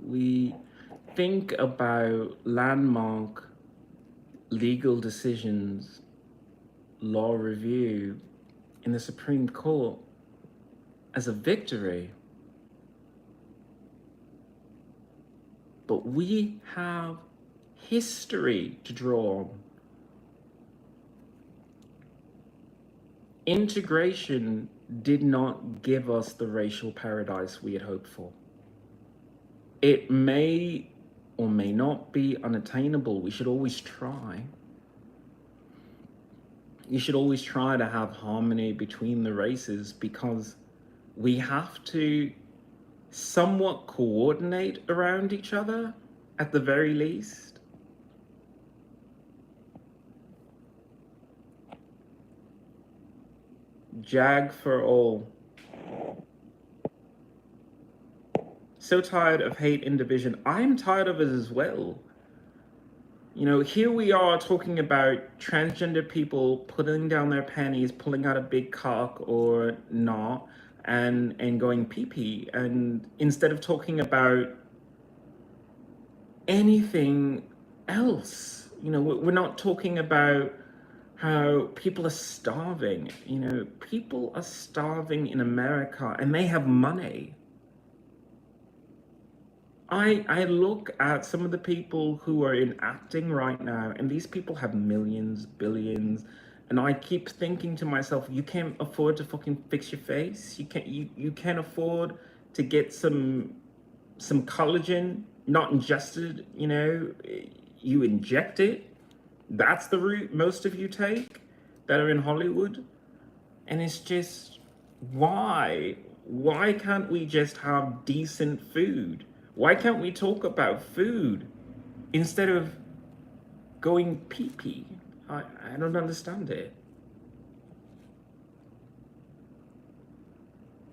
We think about landmark legal decisions, law review in the Supreme Court as a victory. But we have history to draw on. Integration did not give us the racial paradise we had hoped for. It may or may not be unattainable. We should always try. You should always try to have harmony between the races, because we have to somewhat coordinate around each other at the very least. Jag for all. So tired of hate and division. I'm tired of it as well. Here we are talking about transgender people putting down their panties, pulling out a big cock or not, and going pee-pee. And instead of talking about anything else, we're not talking about how people are starving. People are starving in America and they have money. I look at some of the people who are in acting right now, and these people have millions, billions, and I keep thinking to myself, you can't afford to fucking fix your face. You can't afford to get some collagen, not ingested, you inject it. That's the route most of you take that are in Hollywood. And it's just, why can't we just have decent food? Why can't we talk about food instead of going pee-pee? I don't understand it.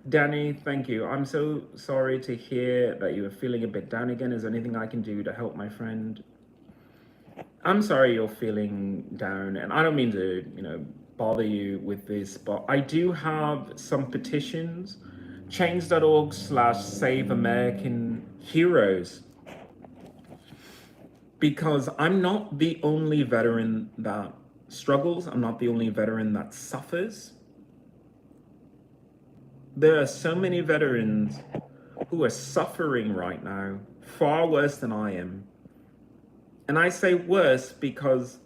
Danny, thank you. I'm so sorry to hear that you are feeling a bit down again. Is there anything I can do to help my friend? I'm sorry you're feeling down, and I don't mean to, bother you with this, but I do have some petitions. Change.org/Save American Heroes. Because I'm not the only veteran that struggles. I'm not the only veteran that suffers. There are so many veterans who are suffering right now, far worse than I am. And I say worse because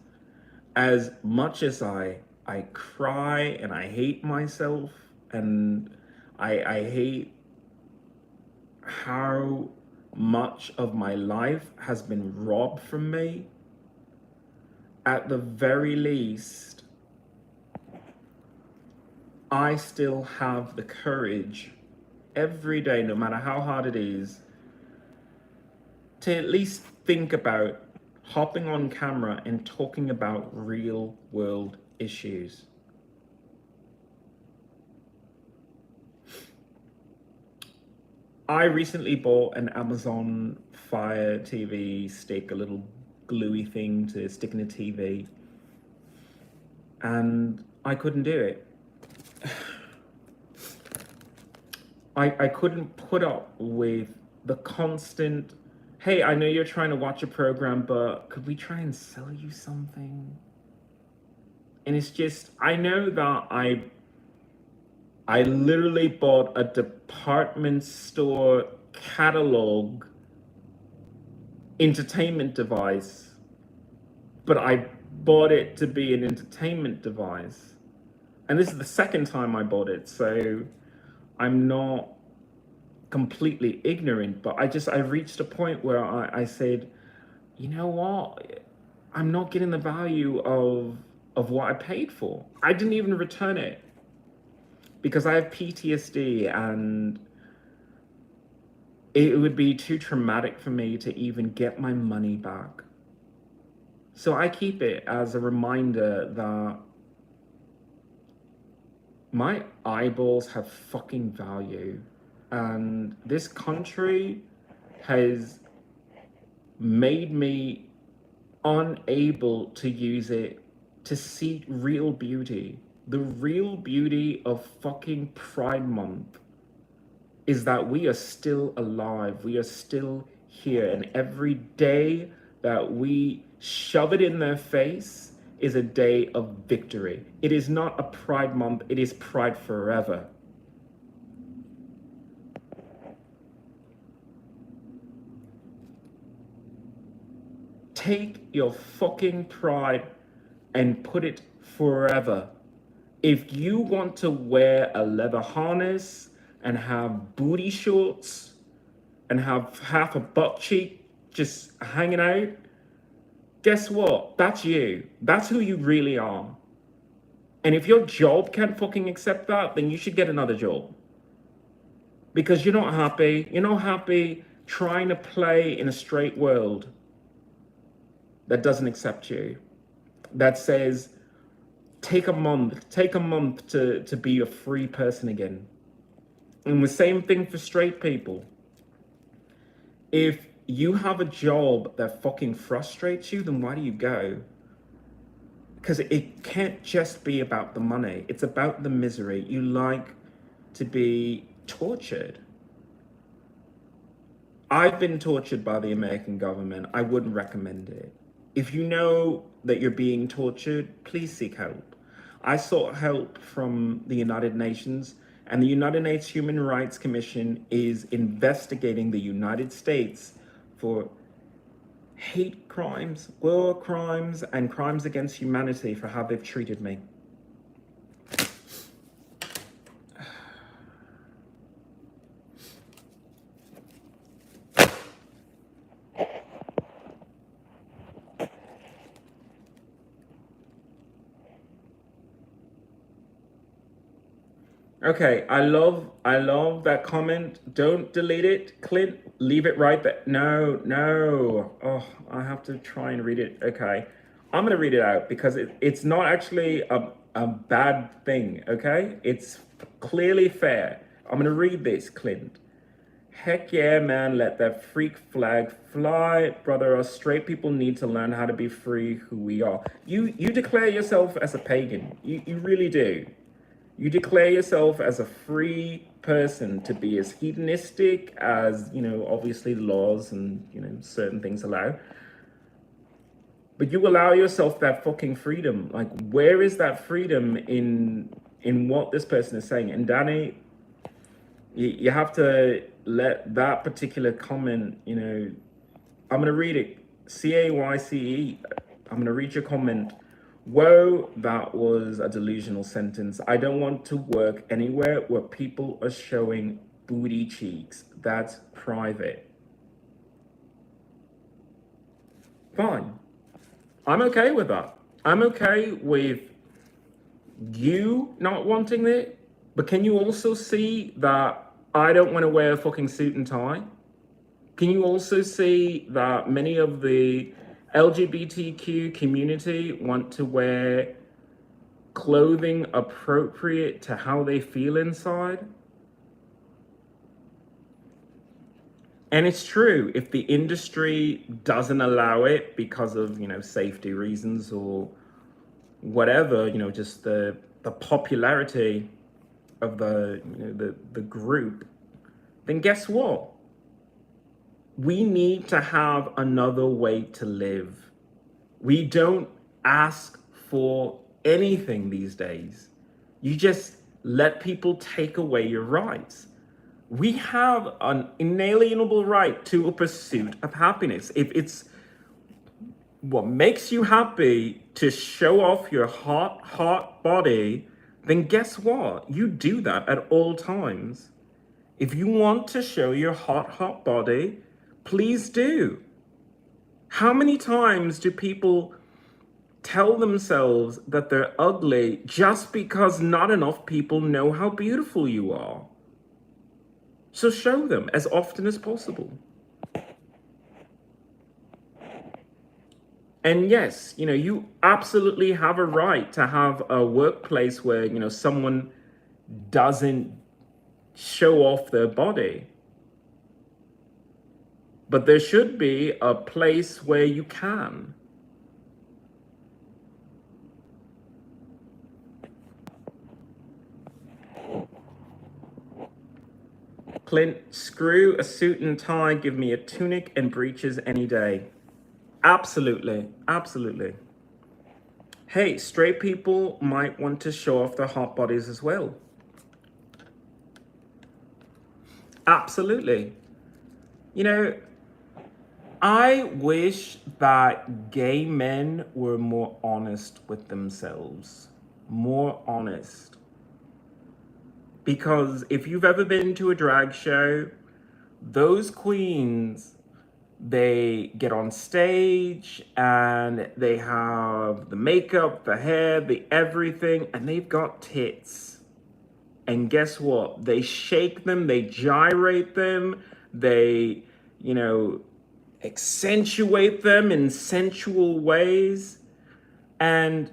as much as I cry and I hate myself, and I hate how much of my life has been robbed from me, at the very least, I still have the courage every day, no matter how hard it is, to at least think about hopping on camera and talking about real world issues. I recently bought an Amazon Fire TV stick, a little gluey thing to stick in a TV, and I couldn't do it. I couldn't put up with the constant, hey, I know you're trying to watch a program, but could we try and sell you something? And it's just, I know that I literally bought a department store catalog entertainment device, but I bought it to be an entertainment device. And this is the second time I bought it, so I'm not completely ignorant, but I reached a point where I said, you know what? I'm not getting the value of of what I paid for. I didn't even return it because I have PTSD and it would be too traumatic for me to even get my money back. So I keep it as a reminder that my eyeballs have fucking value. And this country has made me unable to use it to see real beauty. The real beauty of fucking Pride Month is that we are still alive. We are still here. And every day that we shove it in their face is a day of victory. It is not a Pride Month. It is Pride Forever. Take your fucking pride and put it forever. If you want to wear a leather harness and have booty shorts and have half a butt cheek just hanging out, guess what? That's you. That's who you really are. And if your job can't fucking accept that, then you should get another job. Because you're not happy. You're not happy trying to play in a straight world that doesn't accept you. That says, take a month to be a free person again. And the same thing for straight people. If you have a job that fucking frustrates you, then why do you go? Because it can't just be about the money. It's about the misery. You like to be tortured. I've been tortured by the American government. I wouldn't recommend it. If you know that you're being tortured, please seek help. I sought help from the United Nations, and the United Nations Human Rights Commission is investigating the United States for hate crimes, war crimes, and crimes against humanity for how they've treated me. Okay, I love that comment. Don't delete it, Clint. Leave it right there. No. Oh, I have to try and read it. Okay, I'm gonna read it out because it's not actually a bad thing. Okay, it's clearly fair. I'm gonna read this, Clint. Heck yeah, man, let that freak flag fly. Brother, us straight people need to learn how to be free who we are. You declare yourself as a pagan. You really do. You declare yourself as a free person to be as hedonistic as, obviously laws and, certain things allow. But you allow yourself that fucking freedom. Like, where is that freedom in what this person is saying? And Danny, you have to let that particular comment, I'm going to read it. CAYCE. I'm going to read your comment. Whoa, that was a delusional sentence. I don't want to work anywhere where people are showing booty cheeks. That's private. Fine. I'm okay with that. I'm okay with you not wanting it, but can you also see that I don't want to wear a fucking suit and tie? Can you also see that many of the LGBTQ community want to wear clothing appropriate to how they feel inside? And it's true, if the industry doesn't allow it because of, safety reasons or whatever, just the popularity of the group, then guess what? We need to have another way to live. We don't ask for anything these days. You just let people take away your rights. We have an inalienable right to a pursuit of happiness. If it's what makes you happy to show off your hot body, then guess what? You do that at all times. If you want to show your hot body, please do. How many times do people tell themselves that they're ugly just because not enough people know how beautiful you are. So show them as often as possible. And yes, you absolutely have a right to have a workplace where, someone doesn't show off their body. But there should be a place where you can. Clint, screw a suit and tie, give me a tunic and breeches any day. Absolutely, absolutely. Hey, straight people might want to show off their hot bodies as well. Absolutely. I wish that gay men were more honest with themselves. More honest. Because if you've ever been to a drag show, those queens, they get on stage and they have the makeup, the hair, the everything, and they've got tits. And guess what? They shake them, they gyrate them, they, accentuate them in sensual ways. And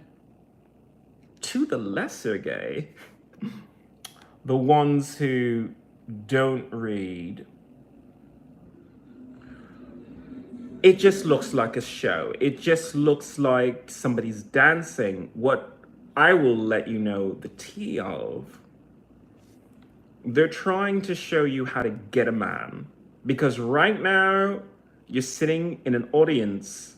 to the lesser gay, the ones who don't read, it just looks like a show. It just looks like somebody's dancing. What I will let you know the tea of, they're trying to show you how to get a man. Because right now, you're sitting in an audience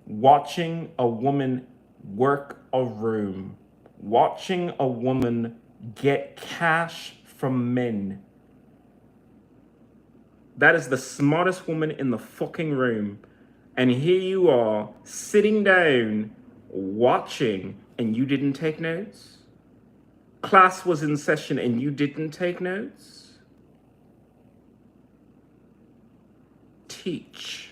watching a woman work a room, watching a woman get cash from men. That is the smartest woman in the fucking room. And here you are sitting down, watching, and you didn't take notes? Class was in session and you didn't take notes? Teach.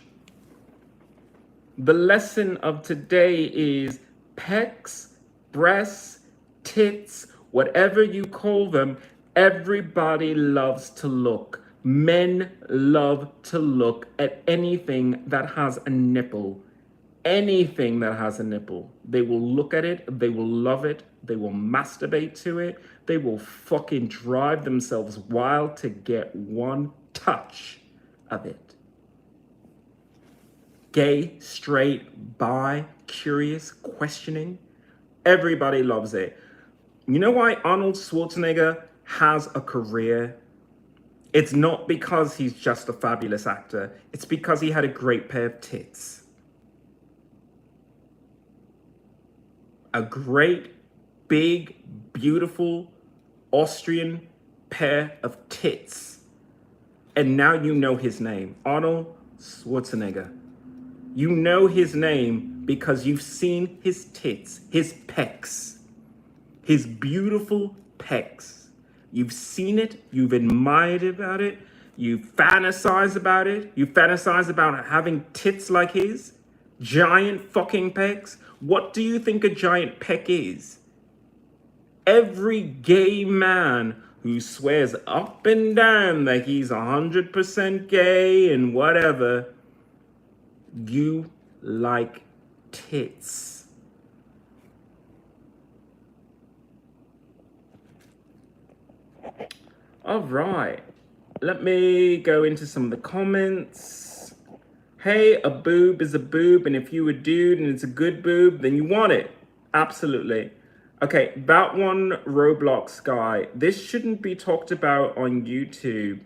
The lesson of today is pecs, breasts, tits, whatever you call them, everybody loves to look. Men love to look at anything that has a nipple. Anything that has a nipple. They will look at it, they will love it, they will masturbate to it, they will fucking drive themselves wild to get one touch of it. Gay, straight, bi, curious, questioning. Everybody loves it. You know why Arnold Schwarzenegger has a career? It's not because he's just a fabulous actor. It's because he had a great pair of tits. A great, big, beautiful Austrian pair of tits. And now you know his name, Arnold Schwarzenegger. You know his name because you've seen his tits, his pecs, his beautiful pecs. You've seen it, you've admired about it, you fantasize about it, you fantasize about having tits like his, giant fucking pecs. What do you think a giant pec is? Every gay man who swears up and down that he's 100% gay and whatever, you like tits. All right, let me go into some of the comments. Hey, a boob is a boob, and if you a dude and it's a good boob, then you want it. Absolutely. Okay, that one Roblox guy, this shouldn't be talked about on YouTube.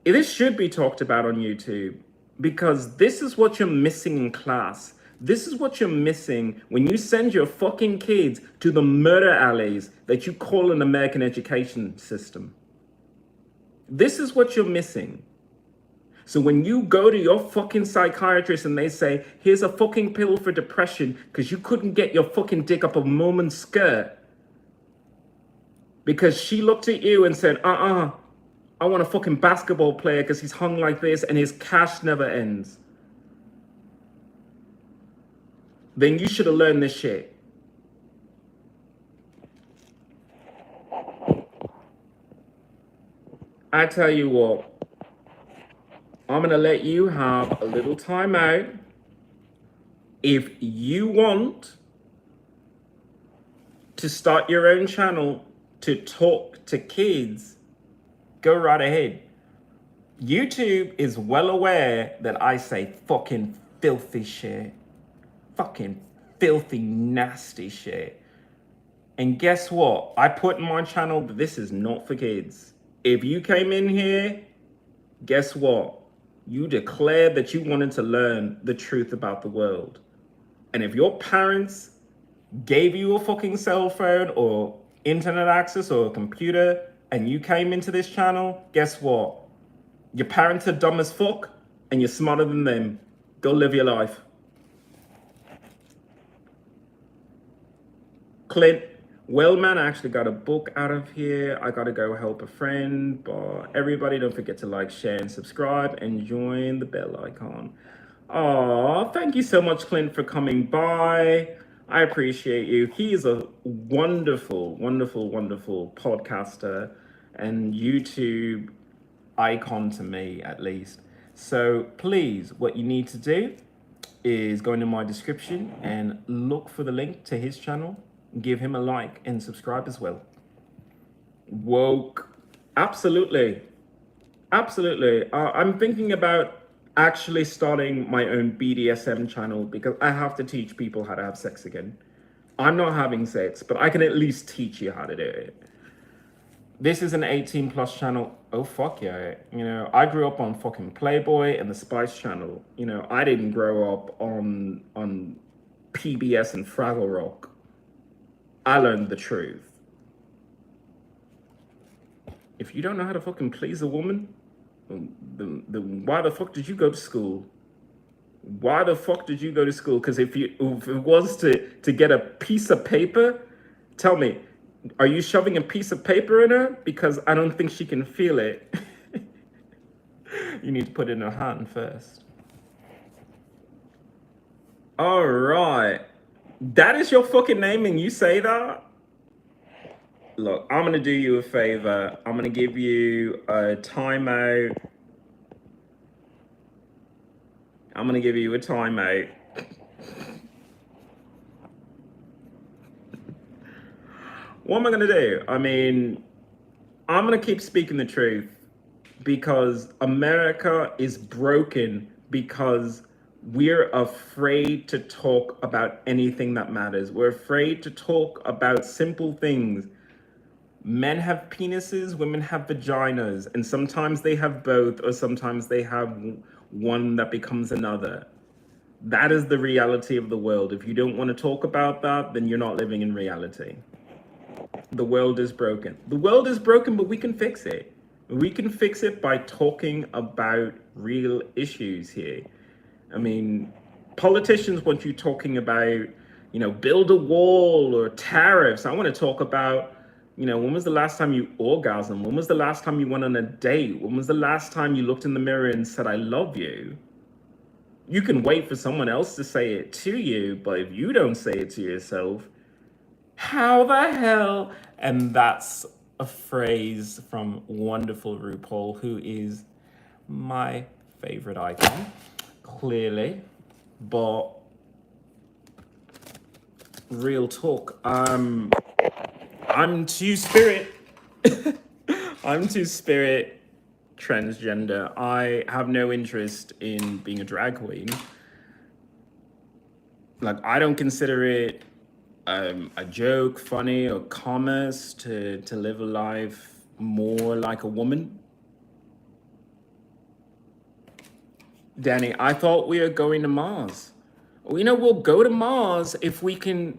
This should be talked about on YouTube. Because this is what you're missing in class. This is what you're missing when you send your fucking kids to the murder alleys that you call an American education system. This is what you're missing. So when you go to your fucking psychiatrist and they say, here's a fucking pill for depression because you couldn't get your fucking dick up a woman's skirt because she looked at you and said, I want a fucking basketball player because he's hung like this and his cash never ends. then you should have learned this shit. I tell you what, I'm gonna let you have a little time out. If you want to start your own channel to talk to kids, go right ahead. YouTube is well aware that I say fucking filthy shit. Fucking filthy, nasty shit. And guess what? I put in my channel that this is not for kids. If you came in here, guess what? You declared that you wanted to learn the truth about the world. And if your parents gave you a fucking cell phone or internet access or a computer and you came into this channel, guess what? Your parents are dumb as fuck and you're smarter than them. Go live your life. Clint, well, man, I actually got a book out of here. I gotta go help a friend, but everybody don't forget to like, share, and subscribe and join the bell icon. Oh, thank you so much, Clint, for coming by. I appreciate you. He is a wonderful, wonderful, wonderful podcaster and YouTube icon to me, at least. So please, what you need to do is go into my description and look for the link to his channel. Give him a like and subscribe as well. Woke. Absolutely. Absolutely. I'm thinking about actually starting my own BDSM channel because I have to teach people how to have sex again. I'm not having sex, but I can at least teach you how to do it. This is an 18+ channel. Oh, fuck yeah. You know, I grew up on fucking Playboy and the Spice Channel. You know, I didn't grow up on PBS and Fraggle Rock. I learned the truth. If you don't know how to fucking please a woman, then why the fuck did you go to school? Why the fuck did you go to school? Because if it was to get a piece of paper, tell me, are you shoving a piece of paper in her? Because I don't think she can feel it. You need to put it in her hand first. All right. That is your fucking name and you say that? Look, I'm going to do you a favor. I'm going to give you a timeout. I'm going to give you a timeout. What am I going to do? I mean, I'm going to keep speaking the truth because America is broken because we're afraid to talk about anything that matters. We're afraid to talk about simple things. Men have penises, women have vaginas, and sometimes they have both, or sometimes they have one that becomes another. That is the reality of the world. If you don't want to talk about that, then you're not living in reality. The world is broken. The world is broken, but we can fix it. We can fix it by talking about real issues here. I mean, politicians want you talking about, you know, build a wall or tariffs. I want to talk about, you know, when was the last time you orgasmed? When was the last time you went on a date? When was the last time you looked in the mirror and said, I love you? You can wait for someone else to say it to you, but if you don't say it to yourself, how the hell? And that's a phrase from wonderful RuPaul, who is my favorite icon. Clearly, but real talk, I'm two-spirit. I'm two-spirit transgender. I have no interest in being a drag queen. Like, I don't consider it a joke, funny, or commerce to live a life more like a woman. Danny, I thought we were going to Mars. Well, you know, we'll go to Mars if we can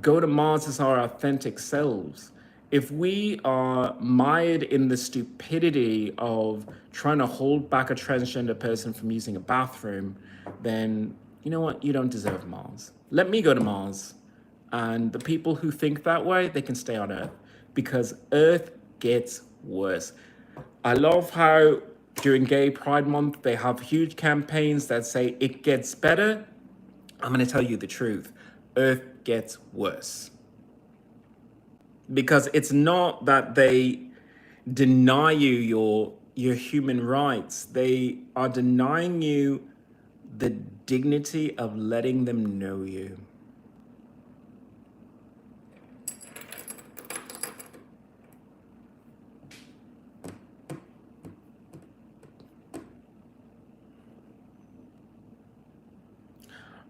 go to Mars as our authentic selves. If we are mired in the stupidity of trying to hold back a transgender person from using a bathroom, then you know what? You don't deserve Mars. Let me go to Mars. And the people who think that way, they can stay on Earth because Earth gets worse. I love how during Gay Pride Month, they have huge campaigns that say it gets better. I'm going to tell you the truth. Earth gets worse. Because it's not that they deny you your human rights. They are denying you the dignity of letting them know you.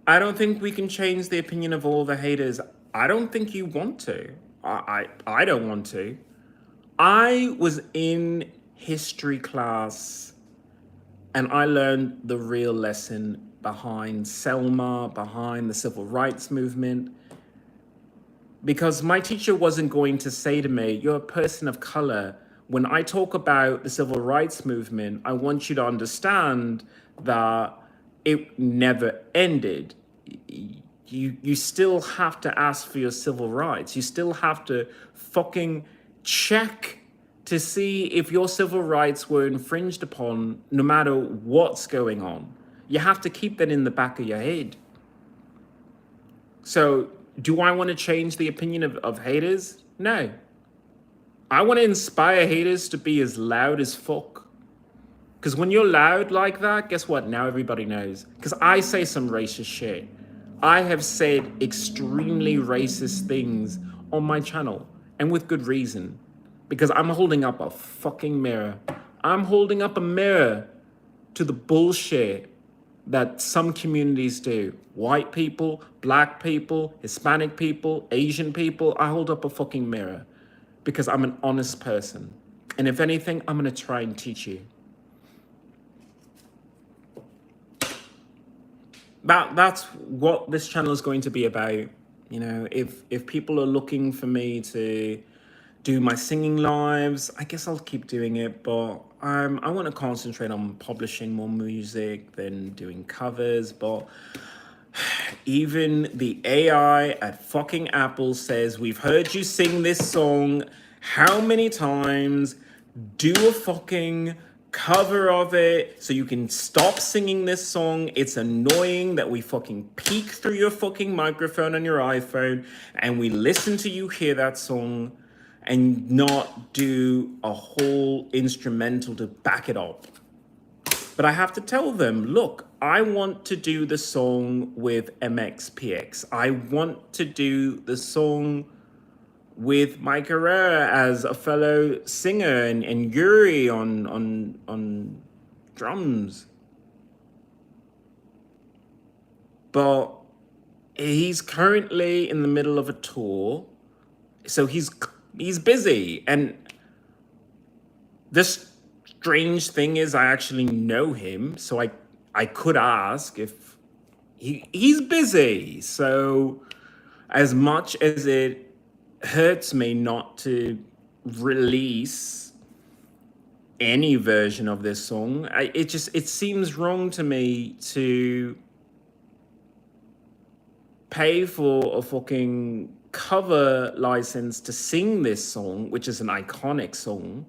I don't think we can change the opinion of all the haters. I don't think you want to. I don't want to. I was in history class and I learned the real lesson behind Selma, behind the civil rights movement. Because my teacher wasn't going to say to me, you're a person of color. When I talk about the civil rights movement, I want you to understand that it never ended. You still have to ask for your civil rights. You still have to fucking check to see if your civil rights were infringed upon, no matter what's going on. You have to keep that in the back of your head. So, do I want to change the opinion of haters? No. I want to inspire haters to be as loud as fuck. Because when you're loud like that, guess what? Now everybody knows. Because I say some racist shit. I have said extremely racist things on my channel, and with good reason. Because I'm holding up a fucking mirror. I'm holding up a mirror to the bullshit that some communities do. White people, black people, Hispanic people, Asian people. I hold up a fucking mirror because I'm an honest person. And if anything, I'm going to try and teach you. That's what this channel is going to be about. You know, if people are looking for me to do my singing lives, I guess I'll keep doing it, but I want to concentrate on publishing more music than doing covers. But even the AI at fucking Apple says, we've heard you sing this song how many times? Do a fucking cover of it so you can stop singing this song. It's annoying that we fucking peek through your fucking microphone on your iPhone and we listen to you hear that song and not do a whole instrumental to back it up. But I have to tell them, look, I want to do the song with MXPX. I want to do the song with Mike Herrera as a fellow singer and Yuri on drums. But he's currently in the middle of a tour, so he's busy. And this strange thing is I actually know him, so I could ask if he's busy. So as much as it hurts me not to release any version of this song, it seems wrong to me to pay for a fucking cover license to sing this song, which is an iconic song,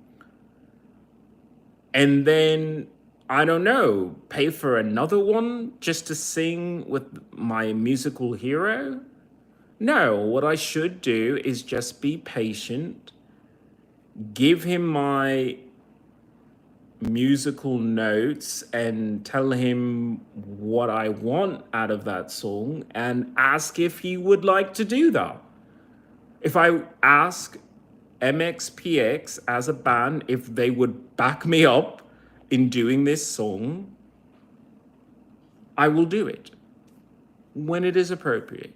and then, I don't know, pay for another one just to sing with my musical hero? No, what I should do is just be patient, give him my musical notes and tell him what I want out of that song and ask if he would like to do that. If I ask MXPX as a band if they would back me up in doing this song, I will do it when it is appropriate.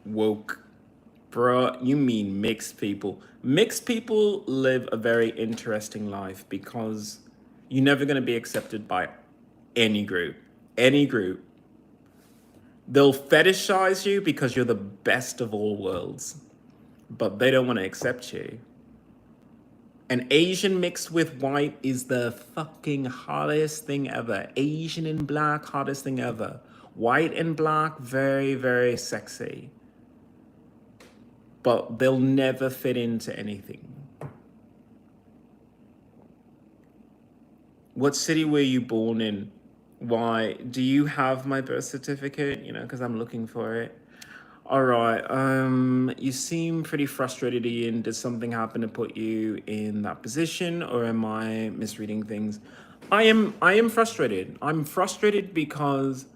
Woke. Bruh, you mean mixed people. Mixed people live a very interesting life because you're never going to be accepted by any group. Any group. They'll fetishize you because you're the best of all worlds, but they don't want to accept you. An Asian mixed with white is the fucking hottest thing ever. Asian and black, hottest thing ever. White and black, very, very sexy. but they'll never fit into anything. What city were you born in? Why? Do you have my birth certificate? You know, because I'm looking for it. All right. You seem pretty frustrated, Ian. Did something happen to put you in that position, or am I misreading things? I am frustrated. I'm frustrated because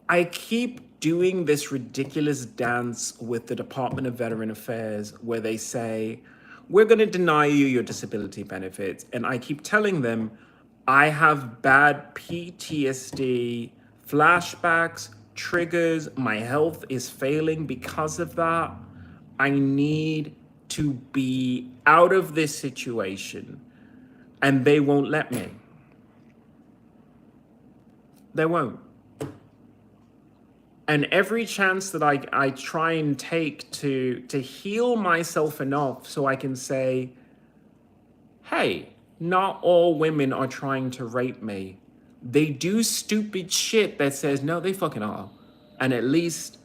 I keep doing this ridiculous dance with the Department of Veteran Affairs where they say, we're going to deny you your disability benefits. And I keep telling them, I have bad PTSD, flashbacks, triggers. My health is failing because of that. I need to be out of this situation. And they won't let me. They won't. And every chance that I try and take to heal myself enough so I can say, hey, not all women are trying to rape me. They do stupid shit that says, no, they fucking are. And at least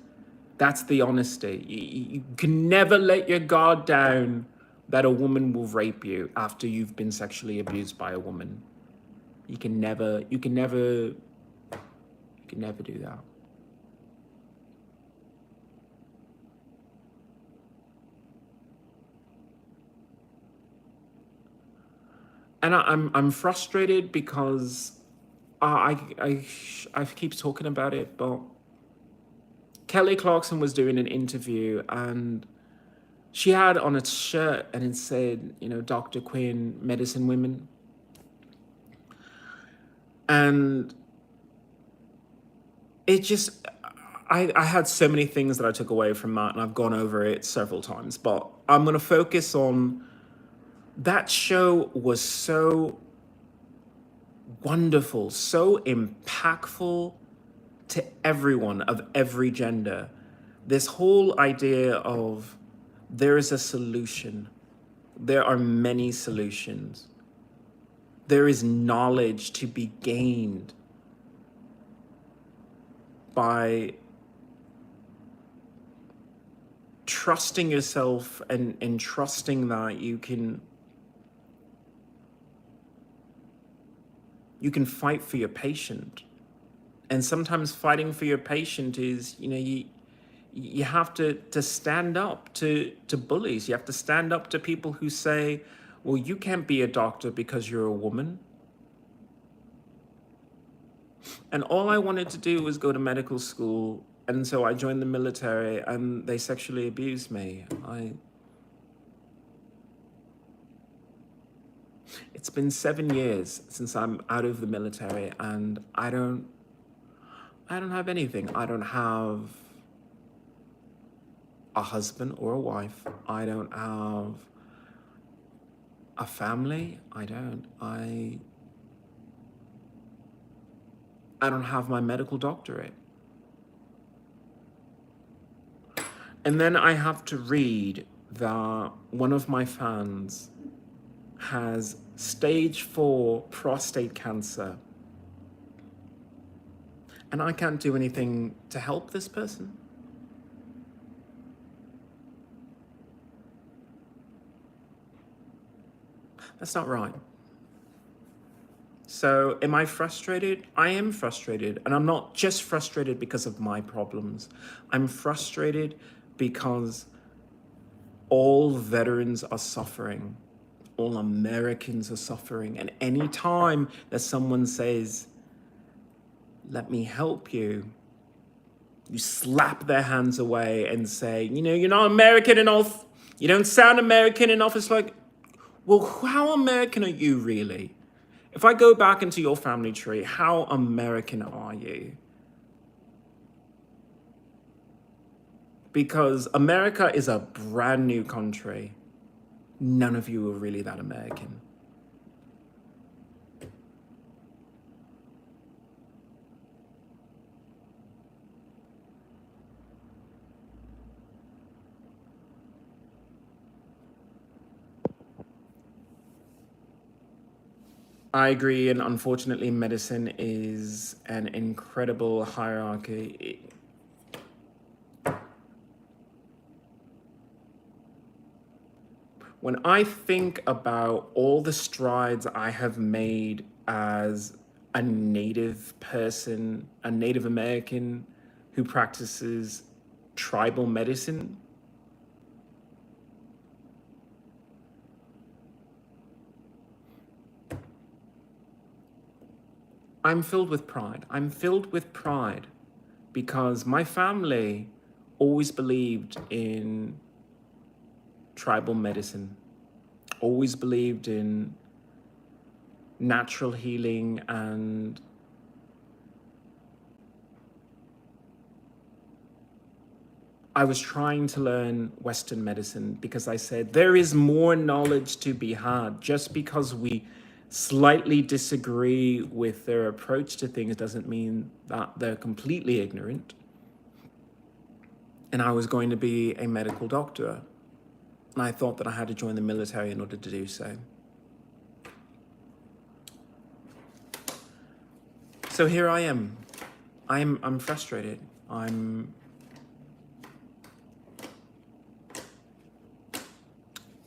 that's the honesty. You can never let your guard down that a woman will rape you after you've been sexually abused by a woman. You can never do that. And I'm frustrated because I keep talking about it, but Kelly Clarkson was doing an interview and she had on a shirt and it said, you know, Dr. Quinn, medicine women. And it just, I had so many things that I took away from that, and I've gone over it several times, but I'm going to focus on that show was so wonderful, so impactful to everyone of every gender. This whole idea of there is a solution. There are many solutions. There is knowledge to be gained by trusting yourself and trusting that you can fight for your patient. And sometimes fighting for your patient is, you know, you have to stand up to bullies. You have to stand up to people who say, well, you can't be a doctor because you're a woman. And all I wanted to do was go to medical school. And so I joined the military and they sexually abused me. It's been 7 years since I'm out of the military and I don't have anything. I don't have a husband or a wife. I don't have a family. I don't have my medical doctorate. And then I have to read that one of my fans has stage 4 prostate cancer. And I can't do anything to help this person. That's not right. So am I frustrated? I am frustrated. And I'm not just frustrated because of my problems. I'm frustrated because all veterans are suffering. All Americans are suffering. And any time that someone says, let me help you, you slap their hands away and say, you know, you're not American enough. You don't sound American enough. It's like, well, how American are you really? If I go back into your family tree, how American are you? Because America is a brand new country. None of you are really that American. I agree, and unfortunately, medicine is an incredible hierarchy. When I think about all the strides I have made as a Native person, a Native American who practices tribal medicine, I'm filled with pride. I'm filled with pride because my family always believed in tribal medicine, always believed in natural healing, and I was trying to learn Western medicine because I said there is more knowledge to be had. Just because we slightly disagree with their approach to things doesn't mean that they're completely ignorant. And I was going to be a medical doctor, and I thought that I had to join the military in order to do so. So here I am. I'm frustrated. I'm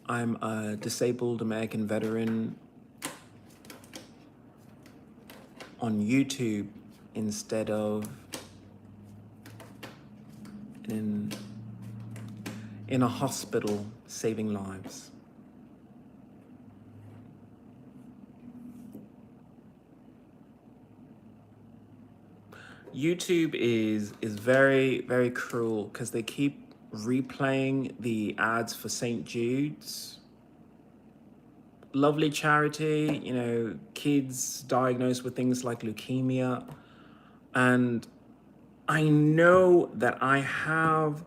a disabled American veteran on YouTube instead of in a hospital saving lives. YouTube is very, very cruel because they keep replaying the ads for St. Jude's. Lovely charity, you know, kids diagnosed with things like leukemia. And I know that I have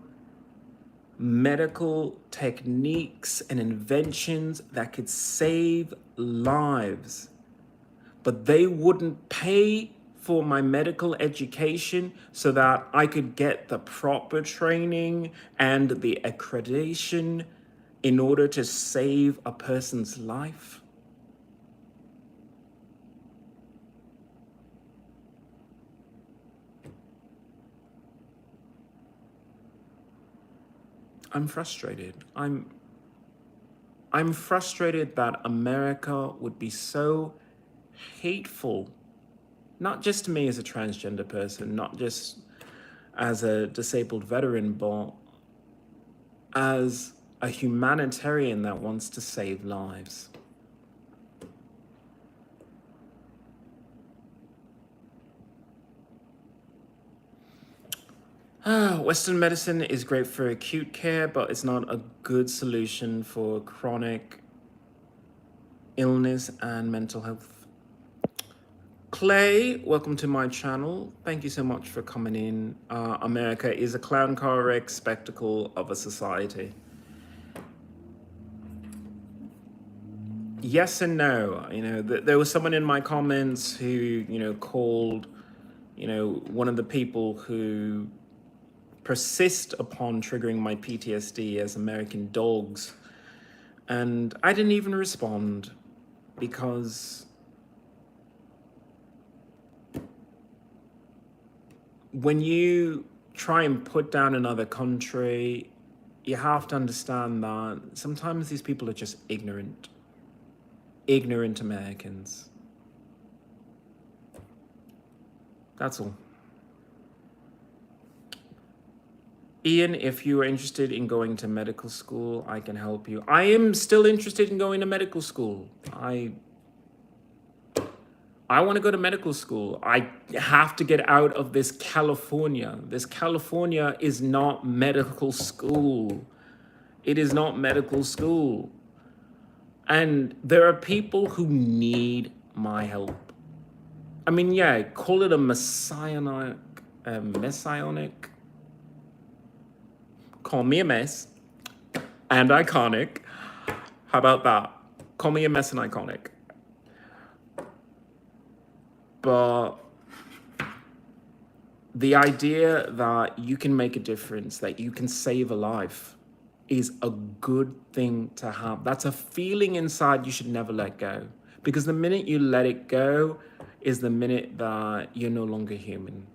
medical techniques and inventions that could save lives, but they wouldn't pay for my medical education so that I could get the proper training and the accreditation in order to save a person's life. I'm frustrated. I'm frustrated that America would be so hateful, not just to me as a transgender person, not just as a disabled veteran, but as a humanitarian that wants to save lives. Western medicine is great for acute care, but it's not a good solution for chronic illness and mental health. Clay, welcome to my channel. Thank you so much for coming in. America is a clown car wreck spectacle of a society. Yes and no. You know, there was someone in my comments who, you know, called, you know, one of the people who persist upon triggering my PTSD as American dogs. And I didn't even respond because when you try and put down another country, you have to understand that sometimes these people are just ignorant Americans. That's all. Ian, if you are interested in going to medical school, I can help you. I am still interested in going to medical school. I want to go to medical school. I have to get out of this California. This California is not medical school. It is not medical school. And there are people who need my help. I mean, yeah, call it a messianic. Call me a mess and iconic. How about that? Call me a mess and iconic. But the idea that you can make a difference, that you can save a life, is a good thing to have. That's a feeling inside you should never let go. Because the minute you let it go is the minute that you're no longer human.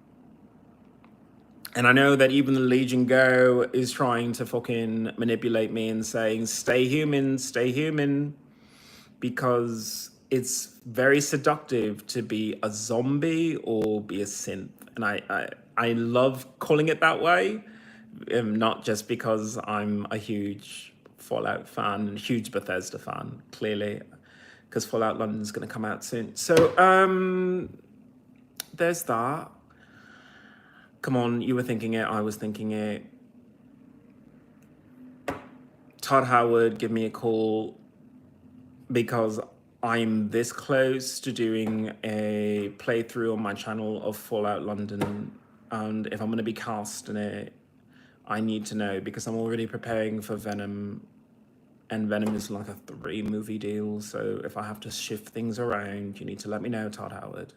And I know that even the Legion Go is trying to fucking manipulate me and saying, stay human, because it's very seductive to be a zombie or be a synth. And I love calling it that way, not just because I'm a huge Fallout fan, huge Bethesda fan, clearly, because Fallout London's going to come out soon. So there's that. Come on, you were thinking it, I was thinking it. Todd Howard, give me a call, because I'm this close to doing a playthrough on my channel of Fallout London. And if I'm going to be cast in it, I need to know, because I'm already preparing for Venom. And Venom is like a 3-movie deal. So if I have to shift things around, you need to let me know, Todd Howard.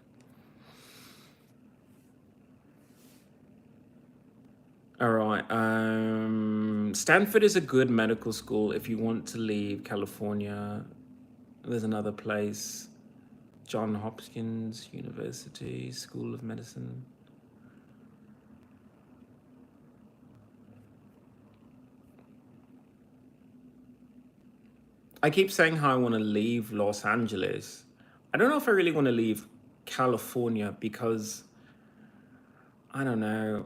All right. Stanford is a good medical school if you want to leave California. There's another place, John Hopkins University School of Medicine. I keep saying how I want to leave Los Angeles. I don't know if I really want to leave California, because I don't know.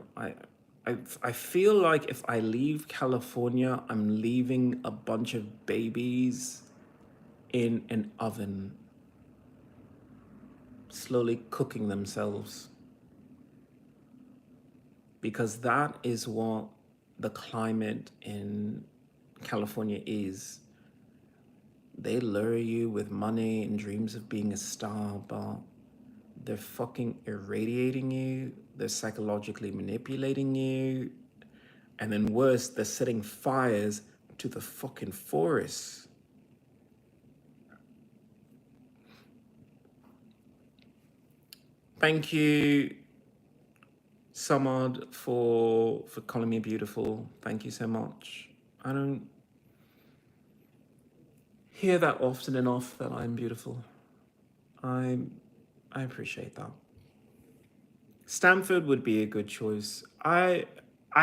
I feel like if I leave California, I'm leaving a bunch of babies in an oven, slowly cooking themselves. Because that is what the climate in California is. They lure you with money and dreams of being a star, but they're fucking irradiating you. They're psychologically manipulating you. And then worse, they're setting fires to the fucking forests. Thank you, Samad, for calling me beautiful. Thank you so much. I don't hear that often enough, that I'm beautiful. I appreciate that. Stanford would be a good choice. I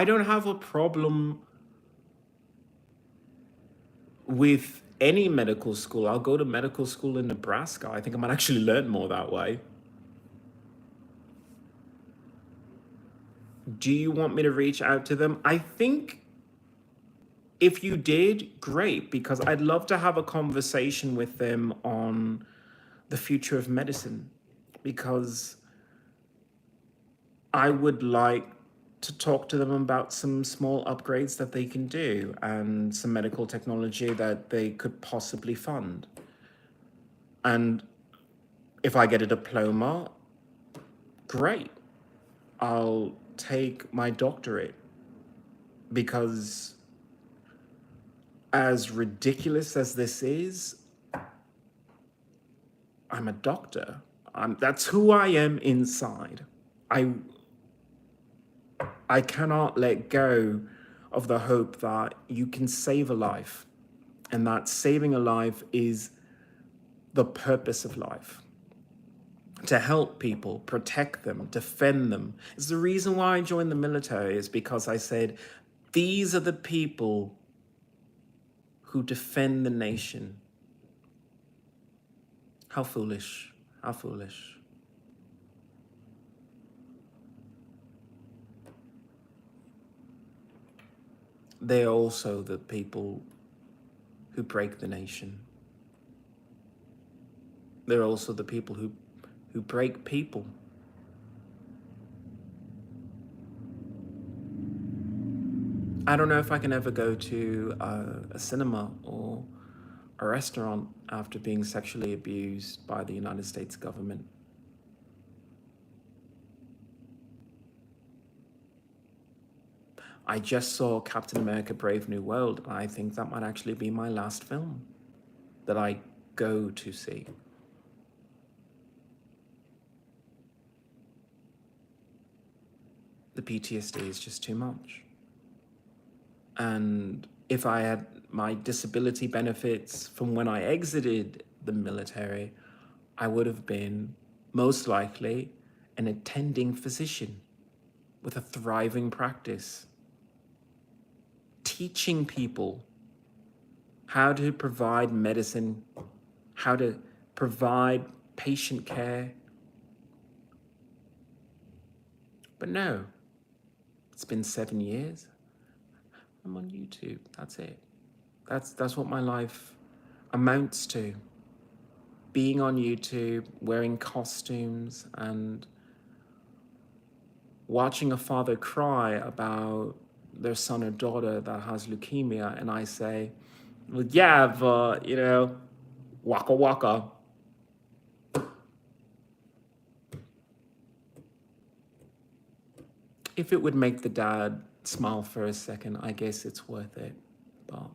don't have a problem with any medical school. I'll go to medical school in Nebraska. I think I might actually learn more that way. Do you want me to reach out to them? I think if you did, great, because I'd love to have a conversation with them on the future of medicine, because I would like to talk to them about some small upgrades that they can do and some medical technology that they could possibly fund. And if I get a diploma, great. I'll take my doctorate, because as ridiculous as this is, I'm a doctor. That's who I am inside. I cannot let go of the hope that you can save a life, and that saving a life is the purpose of life. To help people, protect them, defend them. It's the reason why I joined the military, is because I said, these are the people who defend the nation. How foolish, how foolish. They are also the people who break the nation. They're also the people who break people. I don't know if I can ever go to a cinema or a restaurant after being sexually abused by the United States government. I just saw Captain America: Brave New World, and I think that might actually be my last film that I go to see. The PTSD is just too much. And if I had my disability benefits from when I exited the military, I would have been most likely an attending physician. with a thriving practice, teaching people how to provide medicine, how to provide patient care. But no, it's been 7 years. I'm on YouTube. That's it. That's what my life amounts to. Being on YouTube, wearing costumes, and watching a father cry about their son or daughter that has leukemia, and I say, well, yeah, but, you know, waka waka. If it would make the dad smile for a second, I guess it's worth it. But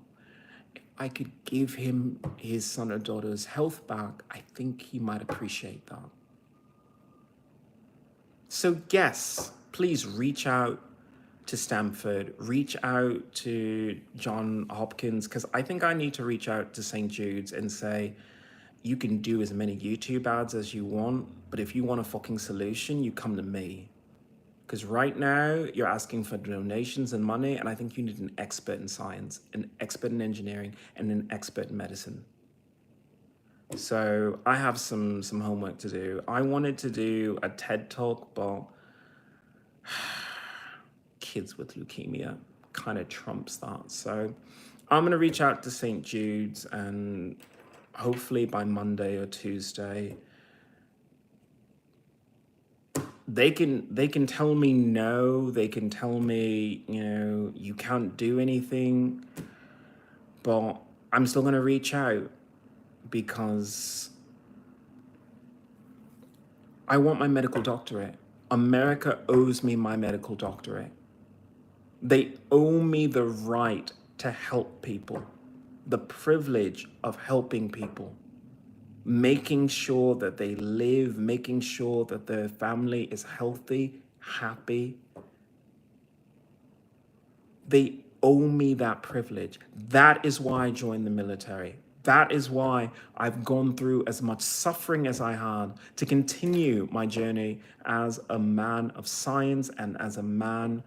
if I could give him his son or daughter's health back, I think he might appreciate that. So yes, please reach out to Stanford, reach out to John Hopkins, because I think I need to reach out to St. Jude's and say, you can do as many YouTube ads as you want, but if you want a fucking solution, you come to me. Because right now, you're asking for donations and money, and I think you need an expert in science, an expert in engineering, and an expert in medicine. So I have some homework to do. I wanted to do a TED Talk, but kids with leukemia kind of trumps that. So I'm gonna reach out to St. Jude's, and hopefully by Monday or Tuesday, they can tell me no, they can tell me, you know, you can't do anything, but I'm still gonna reach out because I want my medical doctorate. America owes me my medical doctorate. They owe me the right to help people, the privilege of helping people, making sure that they live, making sure that their family is healthy, happy. They owe me that privilege. That is why I joined the military. That is why I've gone through as much suffering as I had to continue my journey as a man of science and as a man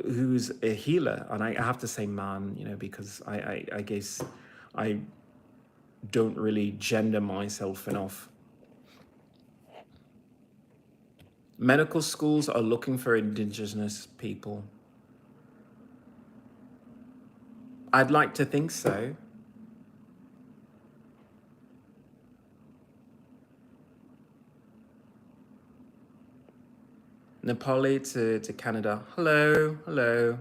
who's a healer. And I have to say man, you know, because I guess I don't really gender myself enough. Medical schools are looking for Indigenous people. I'd like to think so. Nepali to Canada. Hello, hello.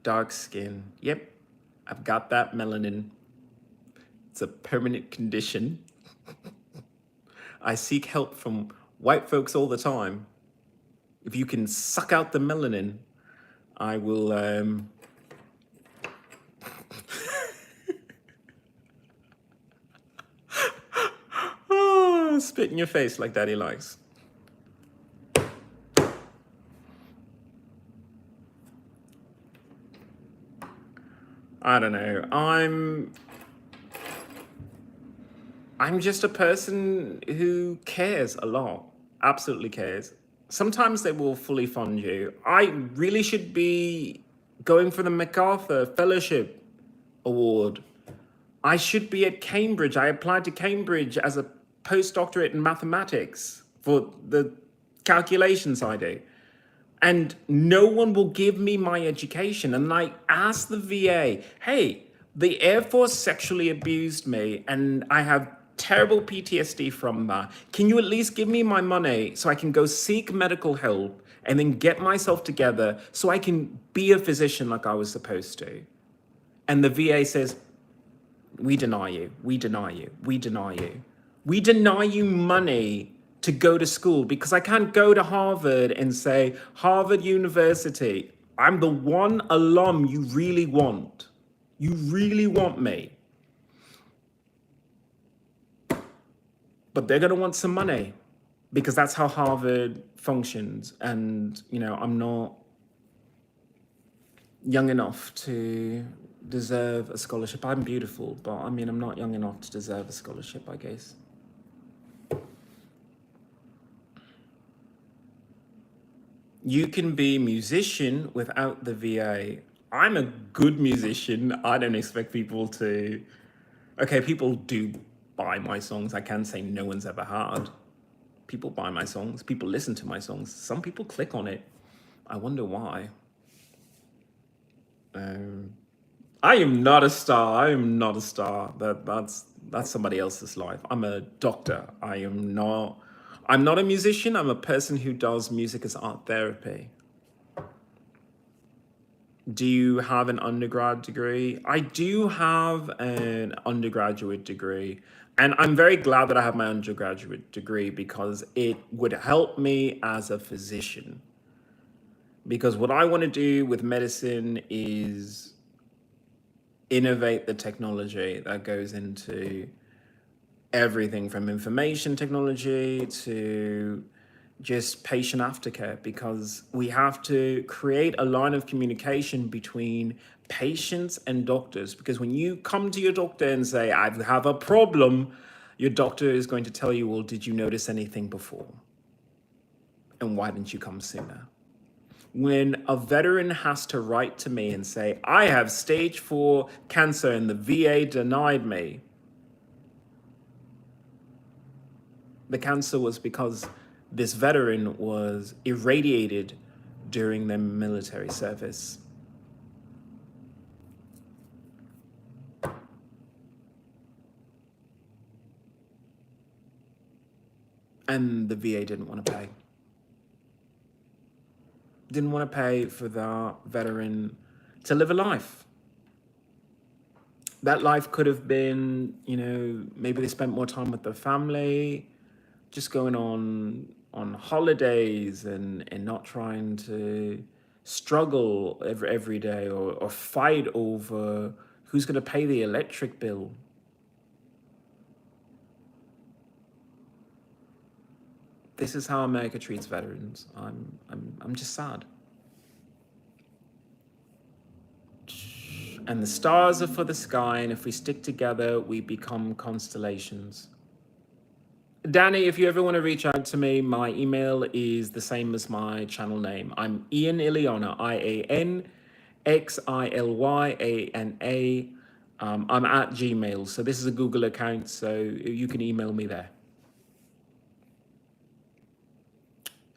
Dark skin. Yep, I've got that melanin. It's a permanent condition. I seek help from white folks all the time. If you can suck out the melanin, I will spit in your face like Daddy likes. I don't know. I'm just a person who cares a lot, absolutely cares. Sometimes they will fully fund you. I really should be going for the MacArthur Fellowship Award. I should be at Cambridge. I applied to Cambridge as a postdoctorate in mathematics for the calculations I do. And no one will give me my education. And I asked the VA, hey, the Air Force sexually abused me and I have terrible PTSD from that. Can you at least give me my money so I can go seek medical help and then get myself together so I can be a physician like I was supposed to? And the VA says, we deny you, we deny you, we deny you. We deny you money to go to school because I can't go to Harvard and say, Harvard University, I'm the one alum you really want. You really want me. But they're gonna want some money because that's how Harvard functions. And, you know, I'm not young enough to deserve a scholarship. I'm beautiful, but I mean, I'm not young enough to deserve a scholarship, I guess. You can be a musician without the VA. I'm a good musician. I don't expect people to. Okay, people do buy my songs. I can't say no one's ever heard. People buy my songs. People listen to my songs. Some people click on it. I wonder why. Um, I am not a star. I am not a star. That's somebody else's life. I'm a doctor. I am not. I'm not a musician. I'm a person who does music as art therapy. Do you have an undergrad degree? I do have an undergraduate degree. And I'm very glad that I have my undergraduate degree because it would help me as a physician. Because what I want to do with medicine is innovate the technology that goes into everything from information technology to just patient aftercare, because we have to create a line of communication between patients and doctors. Because when you come to your doctor and say, I have a problem, your doctor is going to tell you, well, did you notice anything before? And why didn't you come sooner? When a veteran has to write to me and say, I have stage 4 cancer and the VA denied me, the cancer was because this veteran was irradiated during their military service. And the VA didn't want to pay. Didn't want to pay for the veteran to live a life. That life could have been, maybe they spent more time with their family, just going on holidays and not trying to struggle every day or fight over who's going to pay the electric bill. This is how America treats veterans. I'm just sad. And the stars are for the sky, and if we stick together, we become constellations. Danny, if you ever want to reach out to me, my email is the same as my channel name. I'm XIlyana, IANXILYANA. I'm at Gmail, so this is a Google account, so you can email me there.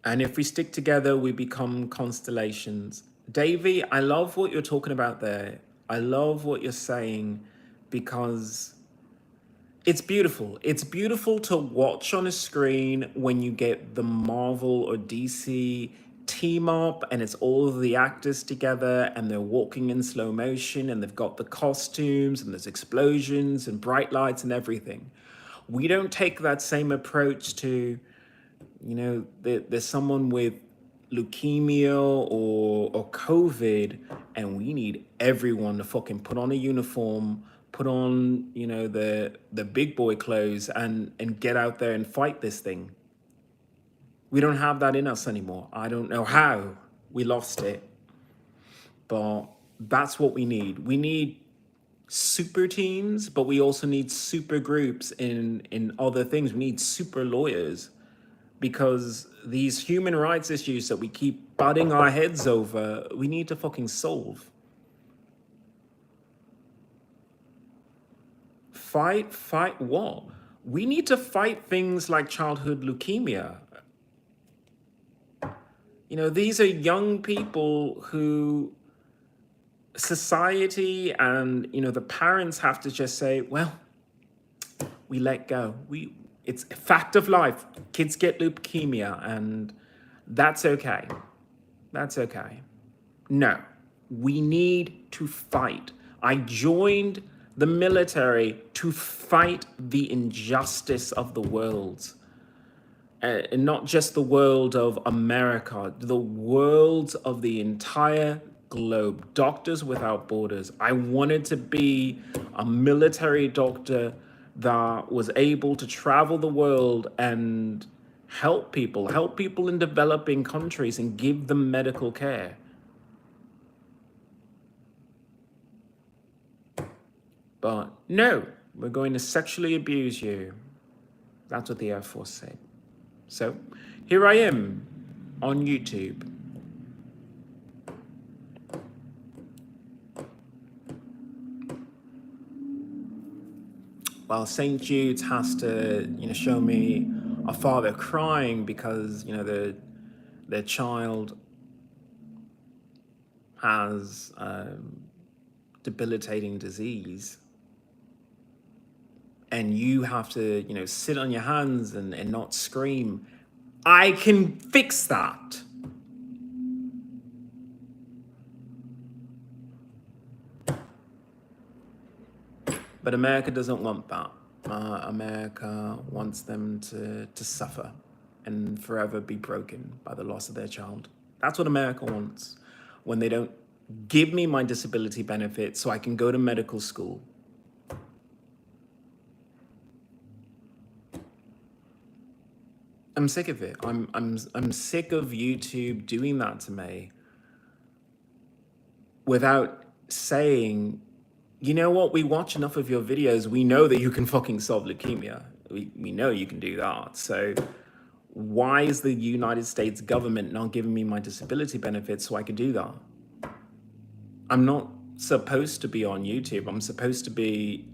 And if we stick together, we become constellations. Davey, I love what you're talking about there. I love what you're saying because it's beautiful. It's beautiful to watch on a screen when you get the Marvel or DC team up and it's all of the actors together and they're walking in slow motion and they've got the costumes and there's explosions and bright lights and everything. We don't take that same approach to, there's someone with leukemia or COVID and we need everyone to fucking put on a uniform, put on, the big boy clothes and get out there and fight this thing. We don't have that in us anymore. I don't know how we lost it, but that's what we need. We need super teams, but we also need super groups in other things. We need super lawyers because these human rights issues that we keep butting our heads over, we need to fucking solve. Fight what? We need to fight things like childhood leukemia. These are young people who society and, the parents have to just say, well, we let go. It's a fact of life. Kids get leukemia and that's okay. That's okay. No, we need to fight. I joined the military to fight the injustice of the world. And not just the world of America, the world of the entire globe. Doctors Without Borders. I wanted to be a military doctor that was able to travel the world and help people in developing countries and give them medical care. But no, we're going to sexually abuse you. That's what the Air Force said. So here I am on YouTube Well, St. Jude's has to, show me a father crying because, their child has debilitating disease, and you have to, sit on your hands and not scream. I can fix that. But America doesn't want that. America wants them to suffer and forever be broken by the loss of their child. That's what America wants. When they don't give me my disability benefit so I can go to medical school. I'm sick of it. I'm sick of YouTube doing that to me without saying, you know what, we watch enough of your videos. We know that you can fucking solve leukemia. We know you can do that. So why is the United States government not giving me my disability benefits so I could do that? I'm not supposed to be on YouTube. I'm supposed to be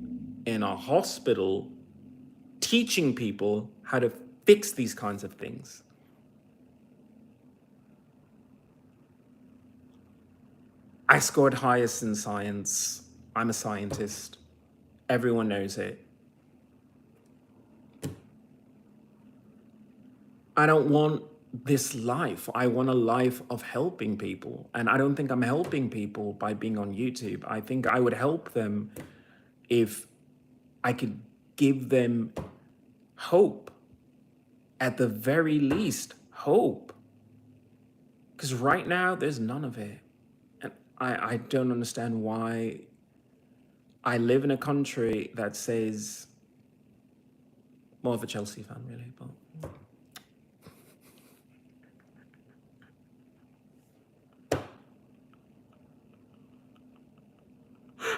in a hospital teaching people how to fix these kinds of things. I scored highest in science. I'm a scientist. Everyone knows it. I don't want this life. I want a life of helping people. And I don't think I'm helping people by being on YouTube. I think I would help them if I could give them hope. At the very least, hope. Because right now, there's none of it. And I don't understand why I live in a country that says, more of a Chelsea fan, really, but...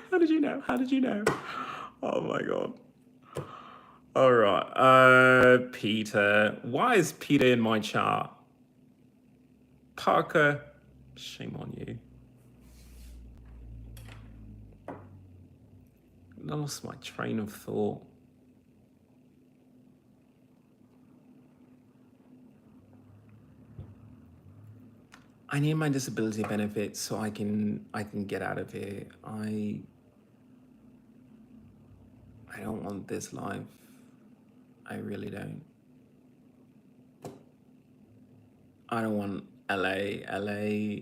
How did you know? How did you know? Oh my God. All right. Peter. Why is Peter in my chat? Parker, shame on you. I lost my train of thought. I need my disability benefits so I can get out of here. I don't want this life. I really don't. I don't want LA. LA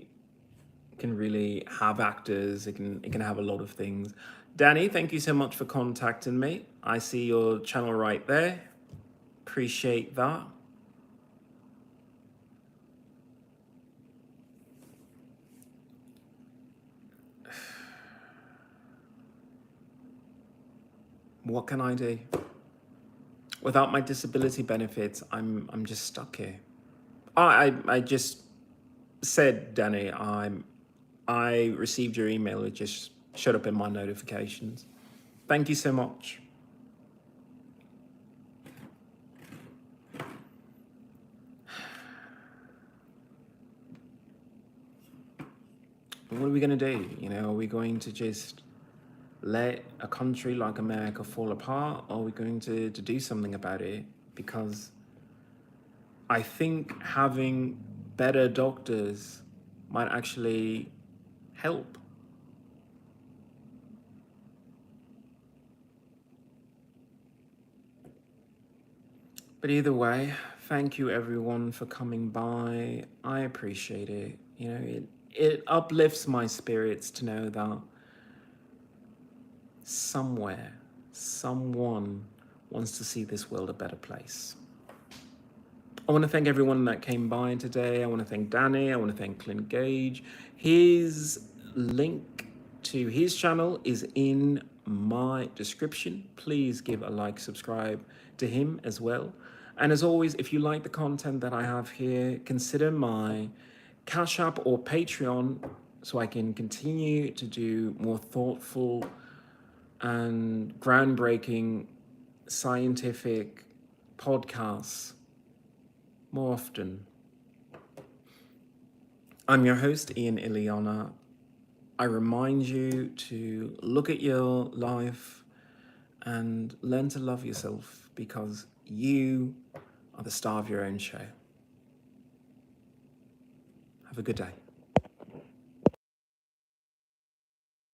can really have actors. It can have a lot of things. Danny, thank you so much for contacting me. I see your channel right there. Appreciate that. What can I do? Without my disability benefits, I'm just stuck here. I just said, Danny, I received your email. It just showed up in my notifications. Thank you so much. What are we gonna do? Are we going to just let a country like America fall apart? Or are we going to do something about it? Because I think having better doctors might actually help. But either way, thank you everyone for coming by. I appreciate it. It uplifts my spirits to know that somewhere, someone wants to see this world a better place. I want to thank everyone that came by today. I want to thank Danny. I want to thank Clint Gage. His link to his channel is in my description. Please give a like, subscribe to him as well. And as always, if you like the content that I have here, consider my Cash App or Patreon so I can continue to do more thoughtful and groundbreaking scientific podcasts more often. I'm your host, XIlyana. I remind you to look at your life and learn to love yourself, because you are the star of your own show. Have a good day.